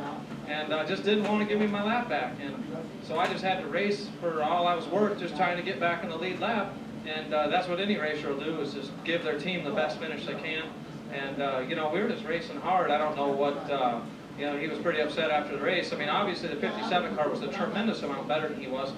And just didn't want to give me my lap back. And so I just had to race for all I was worth, just trying to get back in the lead lap. And that's what any racer will do, is just give their team the best finish they can. And, you know, we were just racing hard. I don't know what, you know, he was pretty upset after the race. I mean, obviously the 57 car was a tremendous amount better than he was.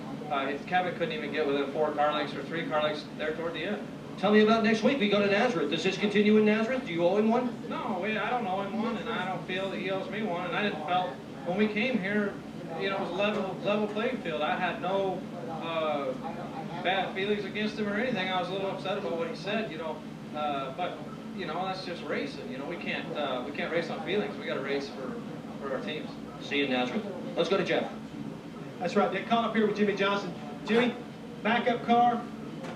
Kevin couldn't even get within 4 car lengths or 3 car lengths there toward the end.
Tell me about next week. We go to Nazareth. Does this continue in Nazareth? Do you owe him one?
No, I don't owe him one, and I don't feel that he owes me one. And I didn't felt, when we came here, you know, it was level playing field. I had no bad feelings against him or anything. I was a little upset about what he said, you know, but you know, that's just racing. You know, we can't race on feelings. We got to race for our teams.
See you in Nazareth. Let's go to Jeff.
That's right. They caught up here with Jimmy Johnson. Jimmy, backup car.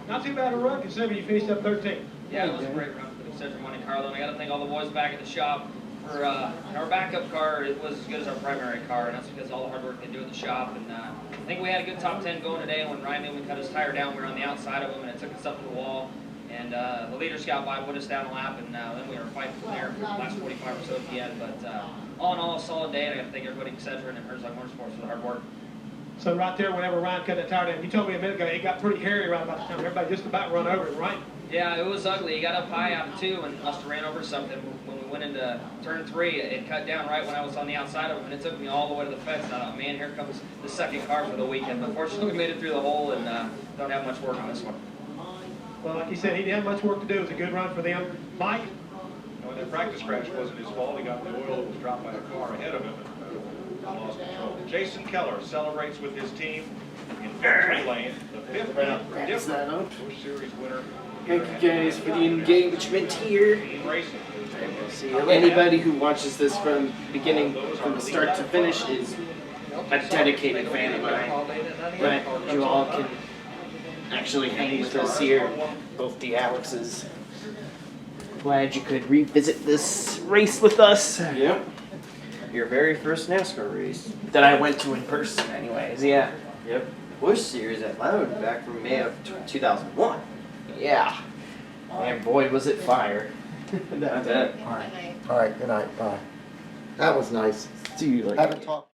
Not too bad a run considering you finished up 13.
Yeah, it was a great run for the Central Monte Carlo, and I got to thank all the boys back at the shop for our backup car. It was as good as our primary car, and that's because of all the hard work they do at the shop. And I think we had a good top 10 going today. And when Ryan Newman cut his tire down, we were on the outside of him, and it took us up to the wall. And the leader scout by put us down a lap, and then we were fighting from there for the last 45 or so at the end. But all in all, a solid day, and I got to thank everybody at Excedrin and Herzog Motorsports for the hard work.
So right there, whenever Ryan cut that tire down, you told me a minute ago it got pretty hairy right about the time. Everybody just about run over it, right?
Yeah, it was ugly. He got up high out of 2 and must have ran over something. When we went into turn 3, it cut down right when I was on the outside of him, and it took me all the way to the fence. And I thought, man, here comes the second car for the weekend. But fortunately, we made it through the hole and don't have much work on this one.
Well, like you said, he didn't have much work to do. It was a good run for them. Mike?
No, that practice crash wasn't his fault. He got the oil that was dropped by a car ahead of him and lost control. Jason Keller celebrates with his team in victory lane, the 15th different Busch Series winner.
Thank you guys for the engagement here.
Team racing.
See you later. Anybody who watches this from beginning, from the start to finish, is a dedicated fan of mine. But you all can actually hang with us here, both the Alexes. Glad you could revisit this race with us.
Yep. Your very first NASCAR race.
That I went to in person anyways, yeah.
Yep. Busch Series at Loud back from May of 2001.
Yeah. And boy, was it fire.
That's it.
All right, good night, bye. That was nice.
See you later.
Haven't talked.